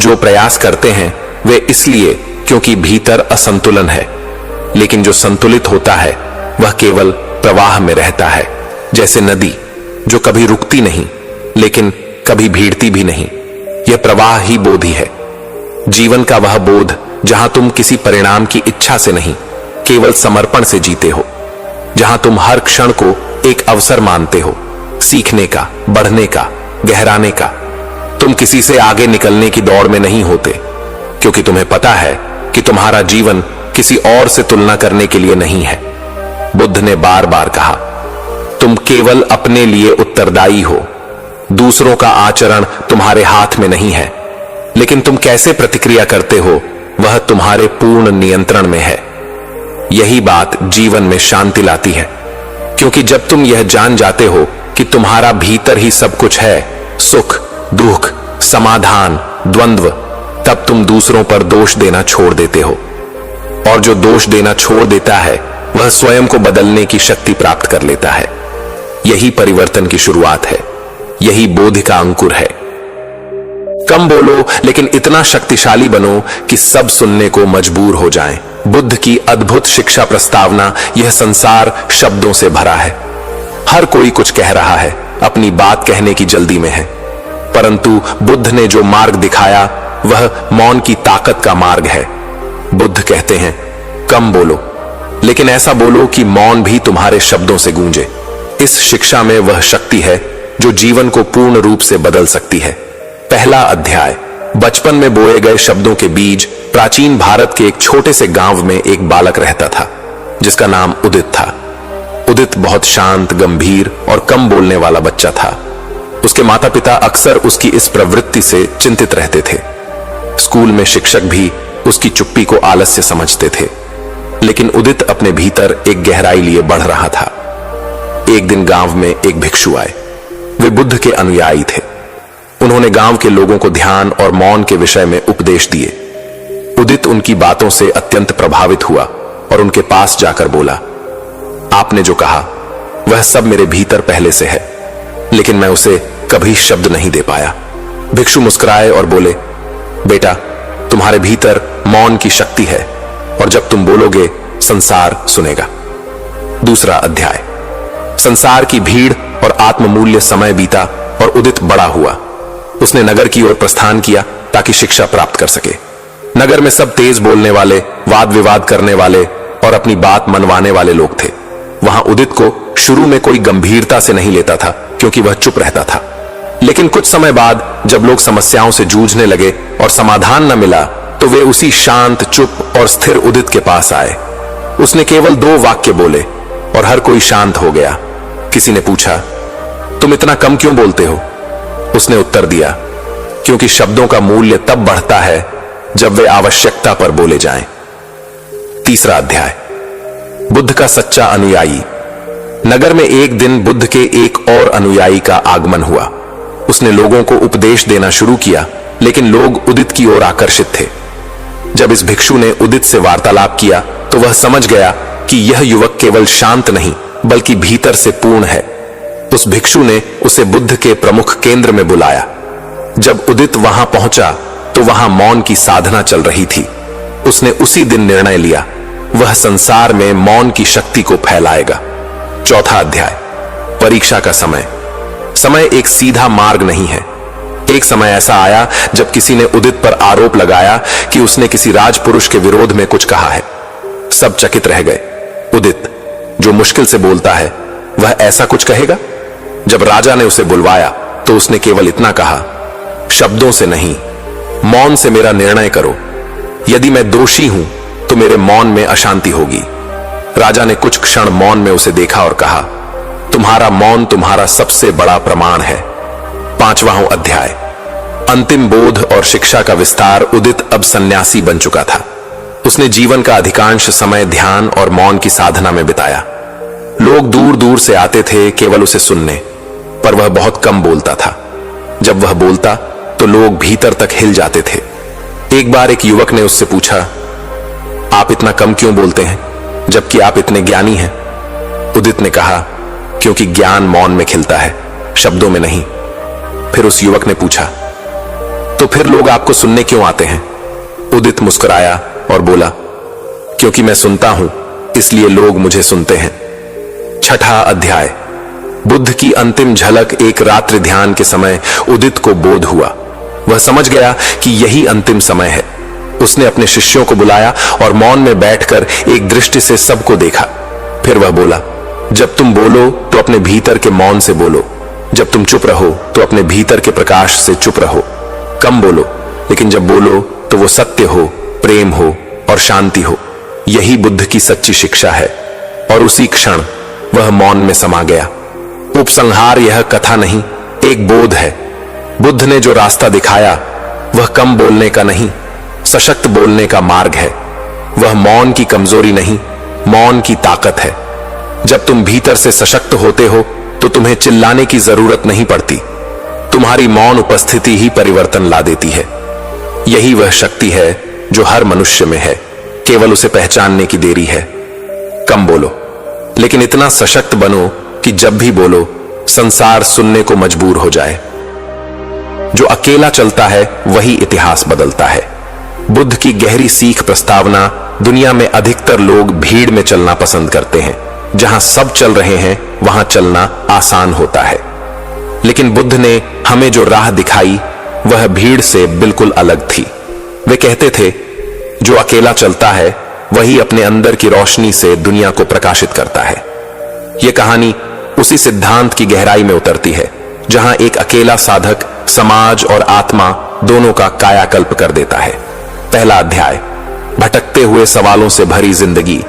जो प्रयास करते हैं वे इसलिए क्योंकि भीतर असंतुलन है, लेकिन जो संतुलित होता है वह केवल प्रवाह में रहता है, जैसे नदी जो कभी रुकती नहीं लेकिन कभी भीड़ती भी नहीं। यह प्रवाह ही बोधि है। जीवन का वह बोध जहां तुम किसी परिणाम की इच्छा से नहीं, केवल समर्पण से जीते हो, जहां तुम हर क्षण को एक अवसर मानते हो, सीखने का, बढ़ने का, गहराने का। तुम किसी से आगे निकलने की दौड़ में नहीं होते, क्योंकि तुम्हें पता है कि तुम्हारा जीवन किसी और से तुलना करने के लिए नहीं है। बुद्ध ने बार बार कहा, तुम केवल अपने लिए उत्तरदायी हो। दूसरों का आचरण तुम्हारे हाथ में नहीं है, लेकिन तुम कैसे प्रतिक्रिया करते हो वह तुम्हारे पूर्ण नियंत्रण में है। यही बात जीवन में शांति लाती है, क्योंकि जब तुम यह जान जाते हो कि तुम्हारा भीतर ही सब कुछ है, सुख, दुख, समाधान, द्वंद्व, तब तुम दूसरों पर दोष देना छोड़ देते हो। और जो दोष देना छोड़ देता है वह स्वयं को बदलने की शक्ति प्राप्त कर लेता है। यही परिवर्तन की शुरुआत है, यही बोध का अंकुर है। कम बोलो, लेकिन इतना शक्तिशाली बनो कि सब सुनने को मजबूर हो जाएं। बुद्ध की अद्भुत शिक्षा प्रस्तावना यह संसार शब्दों से भरा है। हर कोई कुछ कह रहा है, अपनी बात कहने की जल्दी में है, परंतु बुद्ध ने जो मार्ग दिखाया वह मौन की ताकत का मार्ग है। बुद्ध कहते हैं, कम बोलो, लेकिन ऐसा बोलो कि मौन भी तुम्हारे शब्दों से गूंजे। इस शिक्षा में वह शक्ति है जो जीवन को पूर्ण रूप से बदल सकती है। पहला अध्याय, बचपन में बोए गए शब्दों के बीज। प्राचीन भारत के एक छोटे से गांव में एक बालक रहता था जिसका नाम उदित था। उदित बहुत शांत, गंभीर और कम बोलने वाला बच्चा था। उसके माता पिता अक्सर उसकी इस प्रवृत्ति से चिंतित रहते थे। स्कूल में शिक्षक भी उसकी चुप्पी को आलस्य समझते थे, लेकिन उदित अपने भीतर एक गहराई लिए बढ़ रहा था। एक दिन गांव में एक भिक्षु आए। वे बुद्ध के अनुयायी थे। उन्होंने गांव के लोगों को ध्यान और मौन के विषय में उपदेश दिए। उदित उनकी बातों से अत्यंत प्रभावित हुआ और उनके पास जाकर बोला, आपने जो कहा वह सब मेरे भीतर पहले से है, लेकिन मैं उसे कभी शब्द नहीं दे पाया। भिक्षु मुस्कुराए और बोले, बेटा, तुम्हारे भीतर मौन की शक्ति है और जब तुम बोलोगे संसार सुनेगा। दूसरा अध्याय, संसार की भीड़ और आत्ममूल्य। समय बीता और उदित बड़ा हुआ। उसने नगर की ओर प्रस्थान किया ताकि शिक्षा प्राप्त कर सके। नगर में सब तेज बोलने वाले, वाद विवाद करने वाले और अपनी बात मनवाने वाले लोग थे। वहां उदित को शुरू में कोई गंभीरता से नहीं लेता था, क्योंकि वह चुप रहता था। लेकिन कुछ समय बाद जब लोग समस्याओं से जूझने लगे और समाधान न मिला, तो वे उसी शांत, चुप और स्थिर उदित के पास आए। उसने केवल 2 वाक्य बोले और हर कोई शांत हो गया। किसी ने पूछा, तुम इतना कम क्यों बोलते हो? उसने उत्तर दिया, क्योंकि शब्दों का मूल्य तब बढ़ता है जब वे आवश्यकता पर बोले जाएं। तीसरा अध्याय, बुद्ध का सच्चा अनुयायी। नगर में एक दिन बुद्ध के एक और अनुयायी का आगमन हुआ। उसने लोगों को उपदेश देना शुरू किया, लेकिन लोग उदित की ओर आकर्षित थे। जब इस भिक्षु ने उदित से वार्तालाप किया तो वह समझ गया कि यह युवक केवल शांत नहीं बल्कि भीतर से पूर्ण है। उस भिक्षु ने उसे बुद्ध के प्रमुख केंद्र में बुलाया। जब उदित वहां पहुंचा तो वहां मौन की साधना चल रही थी। उसने उसी दिन निर्णय लिया, वह संसार में मौन की शक्ति को फैलाएगा। चौथा अध्याय, परीक्षा का समय। समय एक सीधा मार्ग नहीं है। एक समय ऐसा आया जब किसी ने उदित पर आरोप लगाया कि उसने किसी राजपुरुष के विरोध में कुछ कहा है। सब चकित रह गए। उदित, जो मुश्किल से बोलता है, वह ऐसा कुछ कहेगा? जब राजा ने उसे बुलवाया तो उसने केवल इतना कहा, शब्दों से नहीं, मौन से मेरा निर्णय करो। यदि मैं दोषी हूं तो मेरे मौन में अशांति होगी। राजा ने कुछ क्षण मौन में उसे देखा और कहा, तुम्हारा मौन तुम्हारा सबसे बड़ा प्रमाण है। पांचवां अध्याय, अंतिम बोध और शिक्षा का विस्तार। उदित अब सन्यासी बन चुका था। उसने जीवन का अधिकांश समय ध्यान और मौन की साधना में बिताया। लोग दूर दूर से आते थे केवल उसे सुनने, पर वह बहुत कम बोलता था। जब वह बोलता तो लोग भीतर तक हिल जाते थे। एक बार एक युवक ने उससे पूछा, आप इतना कम क्यों बोलते हैं जबकि आप इतने ज्ञानी हैं? उदित ने कहा, क्योंकि ज्ञान मौन में खिलता है, शब्दों में नहीं। फिर उस युवक ने पूछा, तो फिर लोग आपको सुनने क्यों आते हैं? उदित मुस्कुराया और बोला, क्योंकि मैं सुनता हूं इसलिए लोग मुझे सुनते हैं। छठा अध्याय, बुद्ध की अंतिम झलक। एक रात्रि ध्यान के समय उदित को बोध हुआ। वह समझ गया कि यही अंतिम समय है। उसने अपने शिष्यों को बुलाया और मौन में बैठकर एक दृष्टि से सबको देखा। फिर वह बोला, जब तुम बोलो तो अपने भीतर के मौन से बोलो, जब तुम चुप रहो तो अपने भीतर के प्रकाश से चुप रहो। कम बोलो, लेकिन जब बोलो तो वो सत्य हो, प्रेम हो और शांति हो। यही बुद्ध की सच्ची शिक्षा है। और उसी क्षण वह मौन में समा गया। उपसंहार यह कथा नहीं, एक बोध है। बुद्ध ने जो रास्ता दिखाया वह कम बोलने का नहीं, सशक्त बोलने का मार्ग है। वह मौन की कमजोरी नहीं, मौन की ताकत है। जब तुम भीतर से सशक्त होते हो तो तुम्हें चिल्लाने की जरूरत नहीं पड़ती। तुम्हारी मौन उपस्थिति ही परिवर्तन ला देती है। यही वह शक्ति है जो हर मनुष्य में है, केवल उसे पहचानने की देरी है। कम बोलो, लेकिन इतना सशक्त बनो कि जब भी बोलो संसार सुनने को मजबूर हो जाए। जो अकेला चलता है वही इतिहास बदलता है। बुद्ध की गहरी सीख प्रस्तावना, दुनिया में अधिकतर लोग भीड़ में चलना पसंद करते हैं। जहां सब चल रहे हैं वहां चलना आसान होता है। लेकिन बुद्ध ने हमें जो राह दिखाई वह भीड़ से बिल्कुल अलग थी। वे कहते थे, जो अकेला चलता है वही अपने अंदर की रोशनी से दुनिया को प्रकाशित करता है। यह कहानी उसी सिद्धांत की गहराई में उतरती है, जहां एक अकेला साधक समाज और आत्मा दोनों का कायाकल्प कर देता है। पहला अध्याय, भटकते हुए सवालों से भरी जिंदगी।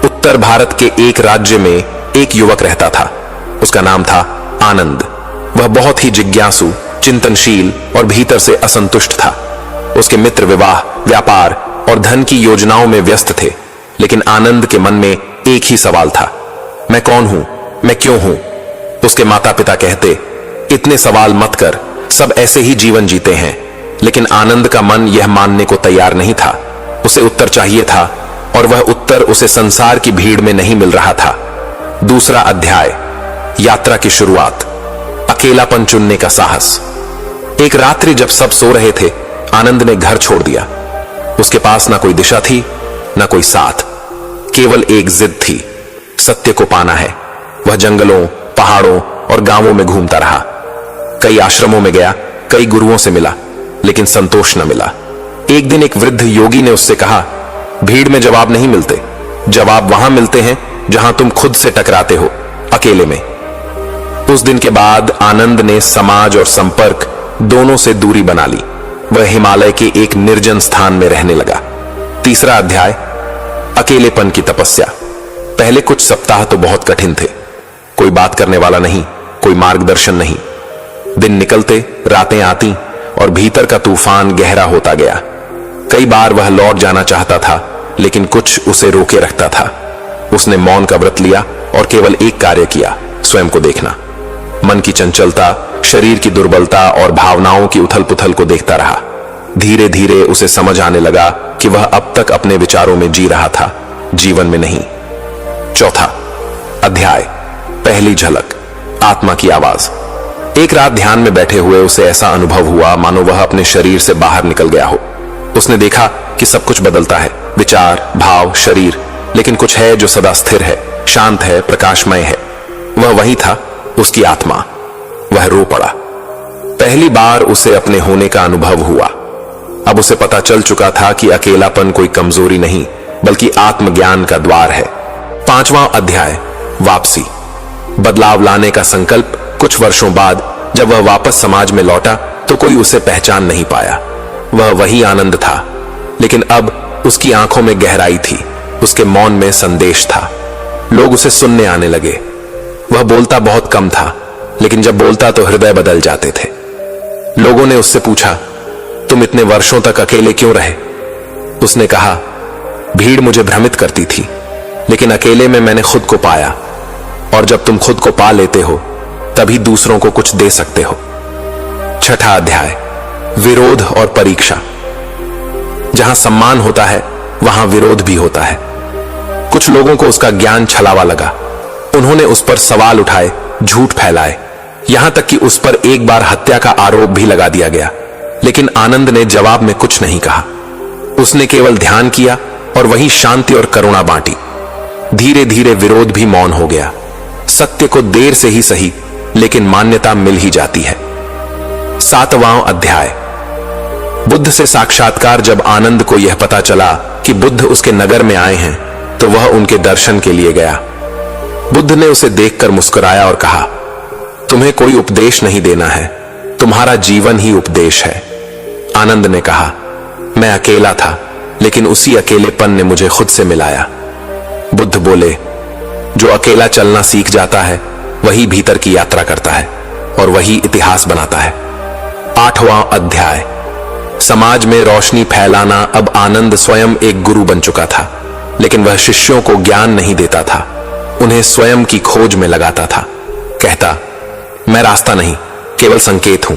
उत्तर भारत के एक राज्य में एक युवक रहता था। उसका नाम था आनंद। वह बहुत ही जिज्ञासु, चिंतनशील और भीतर से असंतुष्ट था। उसके मित्र विवाह, व्यापार और धन की योजनाओं में व्यस्त थे, लेकिन आनंद के मन में एक ही सवाल था, मैं कौन हूं, मैं क्यों हूं। उसके माता पिता कहते, इतने सवाल मत कर, सब ऐसे ही जीवन जीते हैं। लेकिन आनंद का मन यह मानने को तैयार नहीं था। उसे उत्तर चाहिए था, और वह उत्तर उसे संसार की भीड़ में नहीं मिल रहा था। दूसरा अध्याय, यात्रा की शुरुआत, अकेलापन चुनने का साहस। एक रात्रि जब सब सो रहे थे, आनंद ने घर छोड़ दिया। उसके पास ना कोई दिशा थी, ना कोई साथ, केवल एक जिद थी, सत्य को पाना है। वह जंगलों, पहाड़ों और गांवों में घूमता रहा। कई आश्रमों में गया, कई गुरुओं से मिला, लेकिन संतोष न मिला। एक दिन एक वृद्ध योगी ने उससे कहा, भीड़ में जवाब नहीं मिलते, जवाब वहां मिलते हैं जहां तुम खुद से टकराते हो, अकेले में। उस दिन के बाद आनंद ने समाज और संपर्क दोनों से दूरी बना ली। वह हिमालय के एक निर्जन स्थान में रहने लगा। तीसरा अध्याय, अकेलेपन की तपस्या। पहले कुछ सप्ताह तो बहुत कठिन थे। कोई बात करने वाला नहीं, कोई मार्गदर्शन नहीं। दिन निकलते, रातें आती और भीतर का तूफान गहरा होता गया। कई बार वह लौट जाना चाहता था, लेकिन कुछ उसे रोके रखता था। उसने मौन का व्रत लिया और केवल एक कार्य किया, स्वयं को देखना। मन की चंचलता, शरीर की दुर्बलता और भावनाओं की उथल पुथल को देखता रहा। धीरे धीरे उसे समझ आने लगा कि वह अब तक अपने विचारों में जी रहा था, जीवन में नहीं। चौथा अध्याय, पहली झलक, आत्मा की आवाज। एक रात ध्यान में बैठे हुए उसे ऐसा अनुभव हुआ मानो वह अपने शरीर से बाहर निकल गया हो। उसने देखा कि सब कुछ बदलता है, विचार, भाव, शरीर, लेकिन कुछ है जो सदा स्थिर है, शांत है, प्रकाशमय है। वह वही था, उसकी आत्मा। वह रो पड़ा। पहली बार उसे अपने होने का अनुभव हुआ। अब उसे पता चल चुका था कि अकेलापन कोई कमजोरी नहीं, बल्कि आत्मज्ञान का द्वार है। पांचवां अध्याय, वापसी, बदलाव लाने का संकल्प। कुछ वर्षों बाद जब वह वापस समाज में लौटा तो कोई उसे पहचान नहीं पाया। वह वही आनंद था, लेकिन अब उसकी आंखों में गहराई थी, उसके मौन में संदेश था। लोग उसे सुनने आने लगे। वह बोलता बहुत कम था, लेकिन जब बोलता तो हृदय बदल जाते थे। लोगों ने उससे पूछा, तुम इतने वर्षों तक अकेले क्यों रहे? उसने कहा, भीड़ मुझे भ्रमित करती थी, लेकिन अकेले में मैंने खुद को पाया। और जब तुम खुद को पा लेते हो तभी दूसरों को कुछ दे सकते हो। छठा अध्याय, विरोध और परीक्षा। जहां सम्मान होता है वहां विरोध भी होता है। कुछ लोगों को उसका ज्ञान छलावा लगा। उन्होंने उस पर सवाल उठाए, झूठ फैलाए, यहां तक कि उस पर एक बार हत्या का आरोप भी लगा दिया गया। लेकिन आनंद ने जवाब में कुछ नहीं कहा। उसने केवल ध्यान किया और वही शांति और करुणा बांटी। धीरे धीरे विरोध भी मौन हो गया। सत्य को देर से ही सही, लेकिन मान्यता मिल ही जाती है। सातवां अध्याय, बुद्ध से साक्षात्कार जब आनंद को यह पता चला कि बुद्ध उसके नगर में आए हैं, तो वह उनके दर्शन के लिए गया। बुद्ध ने उसे देखकर मुस्कुराया और कहा, तुम्हें कोई उपदेश नहीं देना है, तुम्हारा जीवन ही उपदेश है। आनंद ने कहा, मैं अकेला था, लेकिन उसी अकेलेपन ने मुझे खुद से मिलाया। बुद्ध बोले, जो अकेला चलना सीख जाता है वही भीतर की यात्रा करता है और वही इतिहास बनाता है। 8वां अध्याय। समाज में रोशनी फैलाना। अब आनंद स्वयं एक गुरु बन चुका था, लेकिन वह शिष्यों को ज्ञान नहीं देता था, उन्हें स्वयं की खोज में लगाता था। कहता, मैं रास्ता नहीं, केवल संकेत हूं,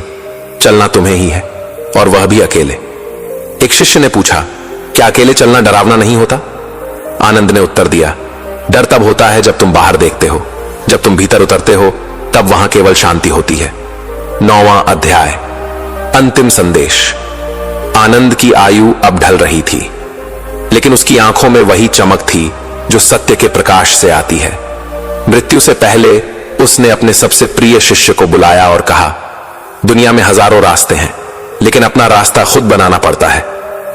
चलना तुम्हें ही है, और वह भी अकेले। एक शिष्य ने पूछा, क्या अकेले चलना डरावना नहीं होता? आनंद ने उत्तर दिया, डर तब होता है जब तुम बाहर देखते हो, जब तुम भीतर उतरते हो तब वहां केवल शांति होती है। 9वां अध्याय। अंतिम संदेश। आनंद की आयु अब ढल रही थी, लेकिन उसकी आंखों में वही चमक थी जो सत्य के प्रकाश से आती है। मृत्यु से पहले उसने अपने सबसे प्रिय शिष्य को बुलाया और कहा, दुनिया में हजारों रास्ते हैं, लेकिन अपना रास्ता खुद बनाना पड़ता है।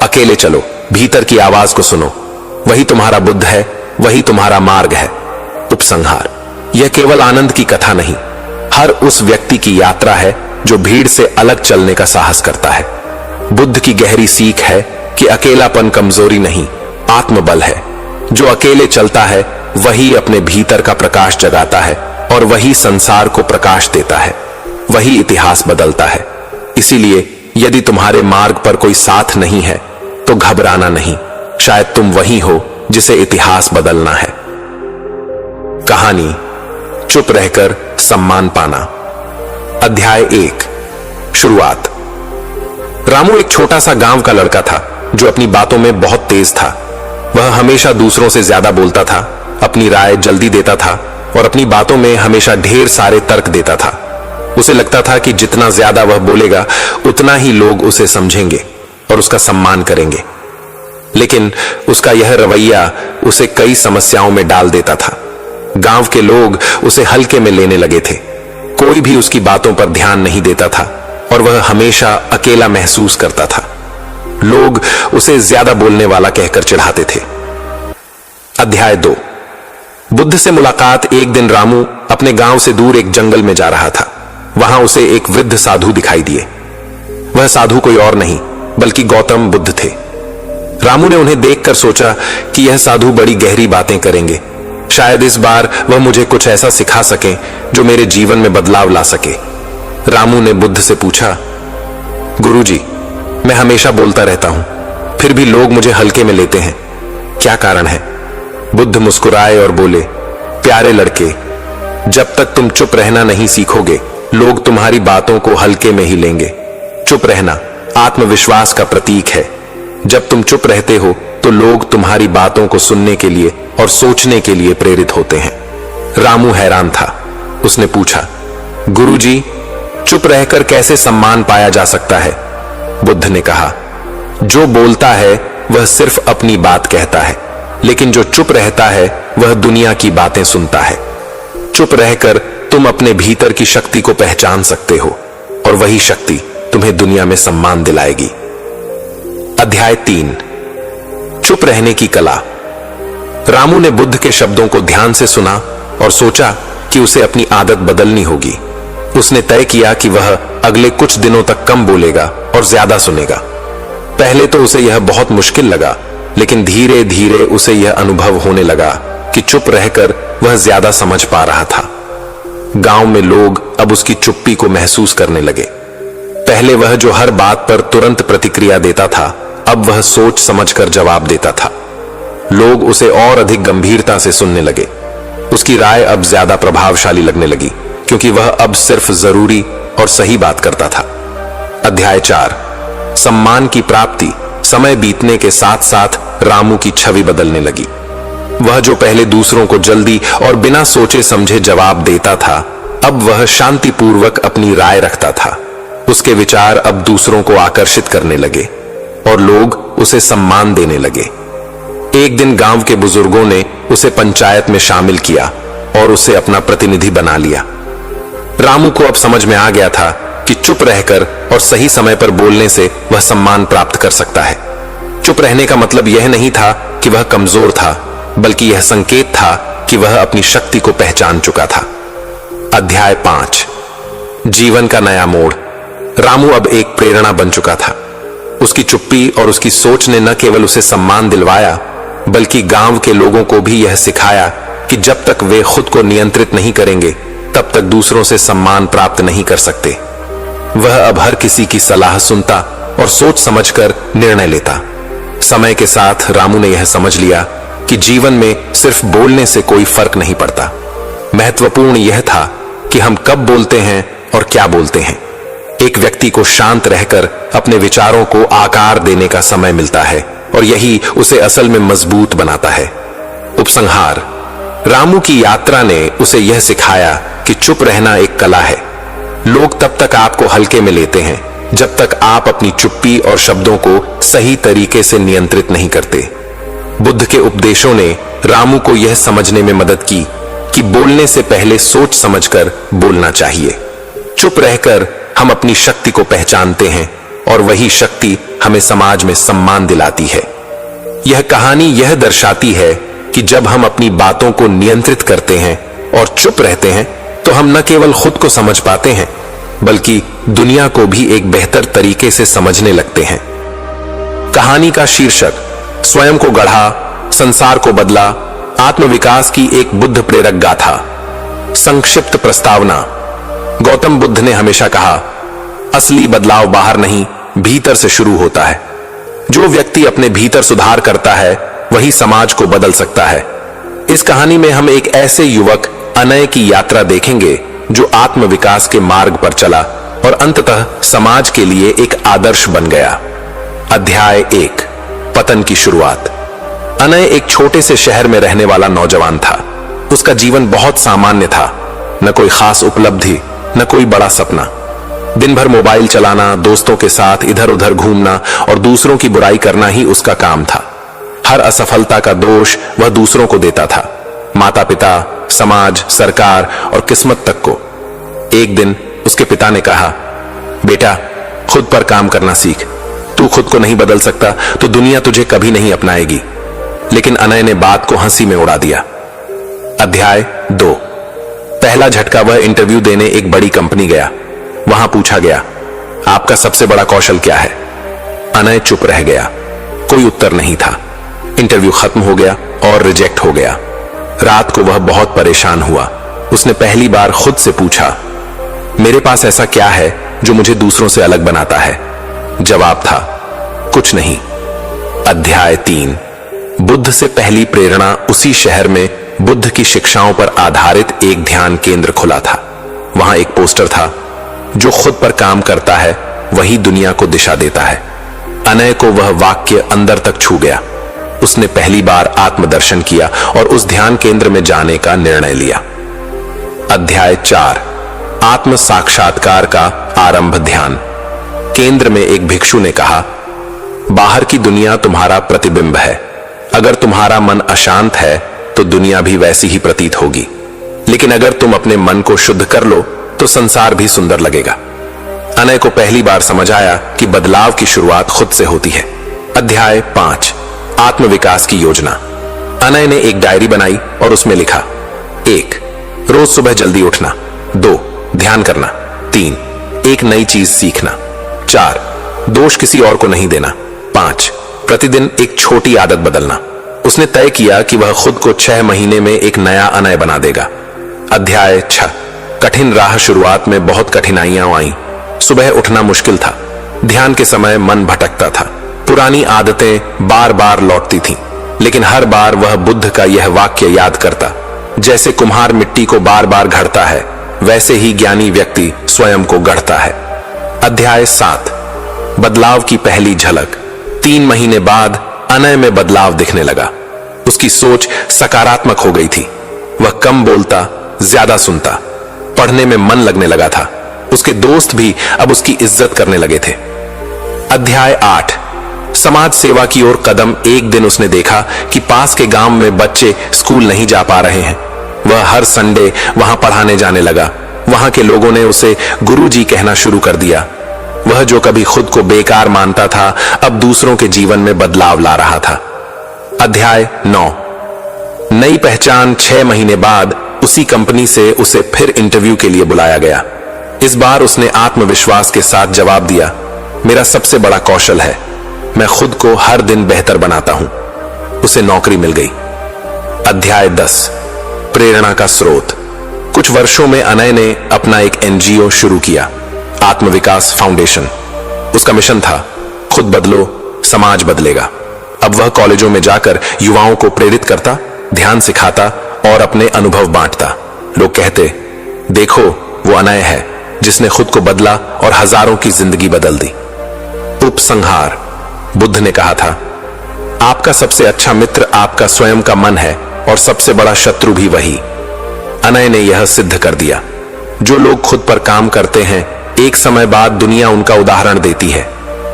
अकेले चलो, भीतर की आवाज को सुनो, वही तुम्हारा बुद्ध है, वही तुम्हारा मार्ग है। उपसंहार। यह केवल आनंद की कथा नहीं, हर उस व्यक्ति की यात्रा है जो भीड़ से अलग चलने का साहस करता है। बुद्ध की गहरी सीख है कि अकेलापन कमजोरी नहीं, आत्मबल है। जो अकेले चलता है वही अपने भीतर का प्रकाश जगाता है और वही संसार को प्रकाश देता है, वही इतिहास बदलता है। इसीलिए यदि तुम्हारे मार्ग पर कोई साथ नहीं है तो घबराना नहीं, शायद तुम वही हो जिसे इतिहास बदलना है। कहानी, चुप रहकर सम्मान पाना। अध्याय 1। शुरुआत। रामू एक छोटा सा गांव का लड़का था जो अपनी बातों में बहुत तेज था। वह हमेशा दूसरों से ज्यादा बोलता था, अपनी राय जल्दी देता था और अपनी बातों में हमेशा ढेर सारे तर्क देता था। उसे लगता था कि जितना ज्यादा वह बोलेगा उतना ही लोग उसे समझेंगे और उसका सम्मान करेंगे। लेकिन उसका यह रवैया उसे कई समस्याओं में डाल देता था। गांव के लोग उसे हल्के में लेने लगे थे, कोई भी उसकी बातों पर ध्यान नहीं देता था और वह हमेशा अकेला महसूस करता था। लोग उसे ज्यादा बोलने वाला कहकर चिढ़ाते थे। अध्याय 2। बुद्ध से मुलाकात। एक दिन रामू अपने गांव से दूर एक जंगल में जा रहा था। वहां उसे एक वृद्ध साधु दिखाई दिए। वह साधु कोई और नहीं बल्कि गौतम बुद्ध थे। रामू ने उन्हें देखकर सोचा कि यह साधु बड़ी गहरी बातें करेंगे, शायद इस बार वह मुझे कुछ ऐसा सिखा सके जो मेरे जीवन में बदलाव ला सके। रामू ने बुद्ध से पूछा, गुरुजी, मैं हमेशा बोलता रहता हूं, फिर भी लोग मुझे हल्के में लेते हैं, क्या कारण है? बुद्ध मुस्कुराए और बोले, प्यारे लड़के, जब तक तुम चुप रहना नहीं सीखोगे लोग तुम्हारी बातों को हल्के में ही लेंगे। चुप रहना आत्मविश्वास का प्रतीक है। जब तुम चुप रहते हो तो लोग तुम्हारी बातों को सुनने के लिए और सोचने के लिए प्रेरित होते हैं। रामू हैरान था। उसने पूछा, गुरुजी, चुप रहकर कैसे सम्मान पाया जा सकता है? बुद्ध ने कहा, जो बोलता है वह सिर्फ अपनी बात कहता है, लेकिन जो चुप रहता है वह दुनिया की बातें सुनता है। चुप रहकर तुम अपने भीतर की शक्ति को पहचान सकते हो और वही शक्ति तुम्हें दुनिया में सम्मान दिलाएगी। अध्याय 3। चुप रहने की कला। रामू ने बुद्ध के शब्दों को ध्यान से सुना और सोचा कि उसे अपनी आदत बदलनी होगी। उसने तय किया कि वह अगले कुछ दिनों तक कम बोलेगा और ज्यादा सुनेगा। पहले तो उसे यह बहुत मुश्किल लगा, लेकिन धीरे धीरे उसे यह अनुभव होने लगा कि चुप रहकर वह ज्यादा समझ पा रहा था। गांव में लोग अब उसकी चुप्पी को महसूस करने लगे। पहले वह जो हर बात पर तुरंत प्रतिक्रिया देता था, अब वह सोच समझकर जवाब देता था। लोग उसे और अधिक गंभीरता से सुनने लगे। उसकी राय अब ज्यादा प्रभावशाली लगने लगी, क्योंकि वह अब सिर्फ जरूरी और सही बात करता था। अध्याय 4। सम्मान की प्राप्ति। समय बीतने के साथ साथ रामू की छवि बदलने लगी। वह जो पहले दूसरों को जल्दी और बिना सोचे समझे जवाब देता था, अब वह शांतिपूर्वक अपनी राय रखता था। उसके विचार अब दूसरों को आकर्षित करने लगे और लोग उसे सम्मान देने लगे। एक दिन गांव के बुजुर्गों ने उसे पंचायत में शामिल किया और उसे अपना प्रतिनिधि बना लिया। रामू को अब समझ में आ गया था कि चुप रहकर और सही समय पर बोलने से वह सम्मान प्राप्त कर सकता है। चुप रहने का मतलब यह नहीं था कि वह कमजोर था, बल्कि यह संकेत था कि वह अपनी शक्ति को पहचान चुका था। अध्याय 5, जीवन का नया मोड़। रामू अब एक प्रेरणा बन चुका था। उसकी चुप्पी और उसकी सोच ने न केवल उसे सम्मान दिलवाया, बल्कि गांव के लोगों को भी यह सिखाया कि जब तक वे खुद को नियंत्रित नहीं करेंगे, तब तक दूसरों से सम्मान प्राप्त नहीं कर सकते। वह अब हर किसी की सलाह सुनता और सोच समझकर निर्णय लेता। समय के साथ रामू ने यह समझ लिया कि जीवन में सिर्फ बोलने से कोई फर्क नहीं पड़ता। महत्वपूर्ण यह था कि हम कब बोलते हैं और क्या बोलते हैं। एक व्यक्ति को शांत रहकर अपने विचारों को आकार देने का समय मिलता है और यही उसे असल में मजबूत बनाता है। उपसंहार। रामू की यात्रा ने उसे यह सिखाया कि चुप रहना एक कला है। लोग तब तक आपको हल्के में लेते हैं जब तक आप अपनी चुप्पी और शब्दों को सही तरीके से नियंत्रित नहीं करते। बुद्ध के उपदेशों ने रामू को यह समझने में मदद की कि बोलने से पहले सोच समझकर बोलना चाहिए। चुप रहकर हम अपनी शक्ति को पहचानते हैं और वही शक्ति हमें समाज में सम्मान दिलाती है। यह कहानी यह दर्शाती है कि जब हम अपनी बातों को नियंत्रित करते हैं और चुप रहते हैं, तो हम न केवल खुद को समझ पाते हैं, बल्कि दुनिया को भी एक बेहतर तरीके से समझने लगते हैं। कहानी का शीर्षक स्वयं को गढ़ा, संसार को बदला, आत्मविकास की एक बुद्ध प्रेरक गाथा। संक्षिप्त प्रस्तावना। गौतम बुद्ध ने हमेशा कहा, असली बदलाव बाहर नहीं, भीतर से शुरू होता है। जो व्यक्ति अपने भीतर सुधार करता है, वही समाज को बदल सकता है। इस कहानी में हम एक ऐसे युवक अनय की यात्रा देखेंगे जो आत्मविकास के मार्ग पर चला और अंततः समाज के लिए एक आदर्श बन गया। अध्याय 1, पतन की शुरुआत। अनय एक छोटे से शहर में रहने वाला नौजवान था। उसका जीवन बहुत सामान्य था, न कोई खास उपलब्धि, न कोई बड़ा सपना। दिन भर मोबाइल चलाना, दोस्तों के साथ इधर उधर घूमना और दूसरों की बुराई करना ही उसका काम था। हर असफलता का दोष वह दूसरों को देता था, माता पिता, समाज, सरकार और किस्मत तक को। एक दिन उसके पिता ने कहा, बेटा खुद पर काम करना सीख। तू खुद को नहीं बदल सकता तो दुनिया तुझे कभी नहीं अपनाएगी। लेकिन अनय ने बात को हंसी में उड़ा दिया। अध्याय 2, पहला झटका। वह इंटरव्यू देने एक बड़ी कंपनी गया। वहां पूछा गया, आपका सबसे बड़ा कौशल क्या है? अनय चुप रह गया, कोई उत्तर नहीं था। इंटरव्यू खत्म हो गया और रिजेक्ट हो गया। रात को वह बहुत परेशान हुआ। उसने पहली बार खुद से पूछा, मेरे पास ऐसा क्या है जो मुझे दूसरों से अलग बनाता है? जवाब था, कुछ नहीं। अध्याय 3, बुद्ध से पहली प्रेरणा। उसी शहर में बुद्ध की शिक्षाओं पर आधारित एक ध्यान केंद्र खुला था। वहां एक पोस्टर था, जो खुद पर काम करता है वही दुनिया को दिशा देता है। अनय को वह वाक्य अंदर तक छू गया। उसने पहली बार आत्मदर्शन किया और उस ध्यान केंद्र में जाने का निर्णय लिया। अध्याय 4, आत्म साक्षात्कार का आरंभ। ध्यान केंद्र में एक भिक्षु ने कहा, बाहर की दुनिया तुम्हारा प्रतिबिंब है। अगर तुम्हारा मन अशांत है तो दुनिया भी वैसी ही प्रतीत होगी, लेकिन अगर तुम अपने मन को शुद्ध कर लो तो संसार भी सुंदर लगेगा। अनय को पहली बार समझ आया कि बदलाव की शुरुआत खुद से होती है। अध्याय 5, आत्मविकास की योजना। अनय ने एक डायरी बनाई और उसमें लिखा, 1, रोज सुबह जल्दी उठना। 2, ध्यान करना। 3, एक नई चीज सीखना। 4, दोष किसी और को नहीं देना। 5, प्रतिदिन एक छोटी आदत बदलना। उसने तय किया कि वह खुद को 6 महीने में एक नया अनय बना देगा। अध्याय 6, कठिन राह। शुरुआत में बहुत कठिनाइयां आईं। सुबह उठना मुश्किल था। ध्यान के समय मन भटकता था। पुरानी आदतें बार बार लौटती थीं, लेकिन हर बार वह बुद्ध का यह वाक्य याद करता, जैसे कुम्हार मिट्टी को बार बार घड़ता है, वैसे ही ज्ञानी व्यक्ति स्वयं को गढ़ता है। अध्याय 7, बदलाव की पहली झलक। 3 महीने बाद अनय में बदलाव दिखने लगा। उसकी सोच सकारात्मक हो गई थी। वह कम बोलता, ज्यादा सुनता, पढ़ने में मन लगने लगा था। उसके दोस्त भी अब उसकी इज्जत करने लगे थे। अध्याय 8, समाज सेवा की ओर कदम। एक दिन उसने देखा कि पास के गांव में बच्चे स्कूल नहीं जा पा रहे हैं। वह हर संडे वहां पढ़ाने जाने लगा। वहां के लोगों ने उसे गुरुजी कहना शुरू कर दिया। वह जो कभी खुद को बेकार मानता था, अब दूसरों के जीवन में बदलाव ला रहा था। अध्याय 9। नई पहचान। 6 महीने बाद उसी कंपनी से उसे फिर इंटरव्यू के लिए बुलाया गया। इस बार उसने आत्मविश्वास के साथ जवाब दिया, मेरा सबसे बड़ा कौशल है, मैं खुद को हर दिन बेहतर बनाता हूं। उसे नौकरी मिल गई। अध्याय 10। प्रेरणा का स्रोत। कुछ वर्षों में अनय ने अपना एक एनजीओ शुरू किया, आत्मविकास फाउंडेशन। उसका मिशन था, खुद बदलो, समाज बदलेगा। अब वह कॉलेजों में जाकर युवाओं को प्रेरित करता, ध्यान सिखाता और अपने अनुभव बांटता। लोग कहते, देखो वो अनय है जिसने खुद को बदला और हजारों की जिंदगी बदल दी। उपसंहार। बुद्ध ने कहा था, आपका सबसे अच्छा मित्र आपका स्वयं का मन है और सबसे बड़ा शत्रु भी वही। अनय ने यह सिद्ध कर दिया। जो लोग खुद पर काम करते हैं, एक समय बाद दुनिया उनका उदाहरण देती है,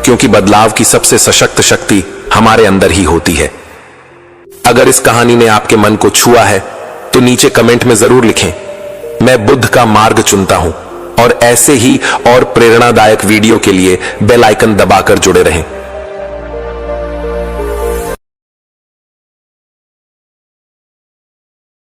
क्योंकि बदलाव की सबसे सशक्त शक्ति हमारे अंदर ही होती है। अगर इस कहानी ने आपके मन को छुआ है तो नीचे कमेंट में जरूर लिखें, मैं बुद्ध का मार्ग चुनता हूं। और ऐसे ही और प्रेरणादायक वीडियो के लिए बेल आइकन दबाकर जुड़े रहें।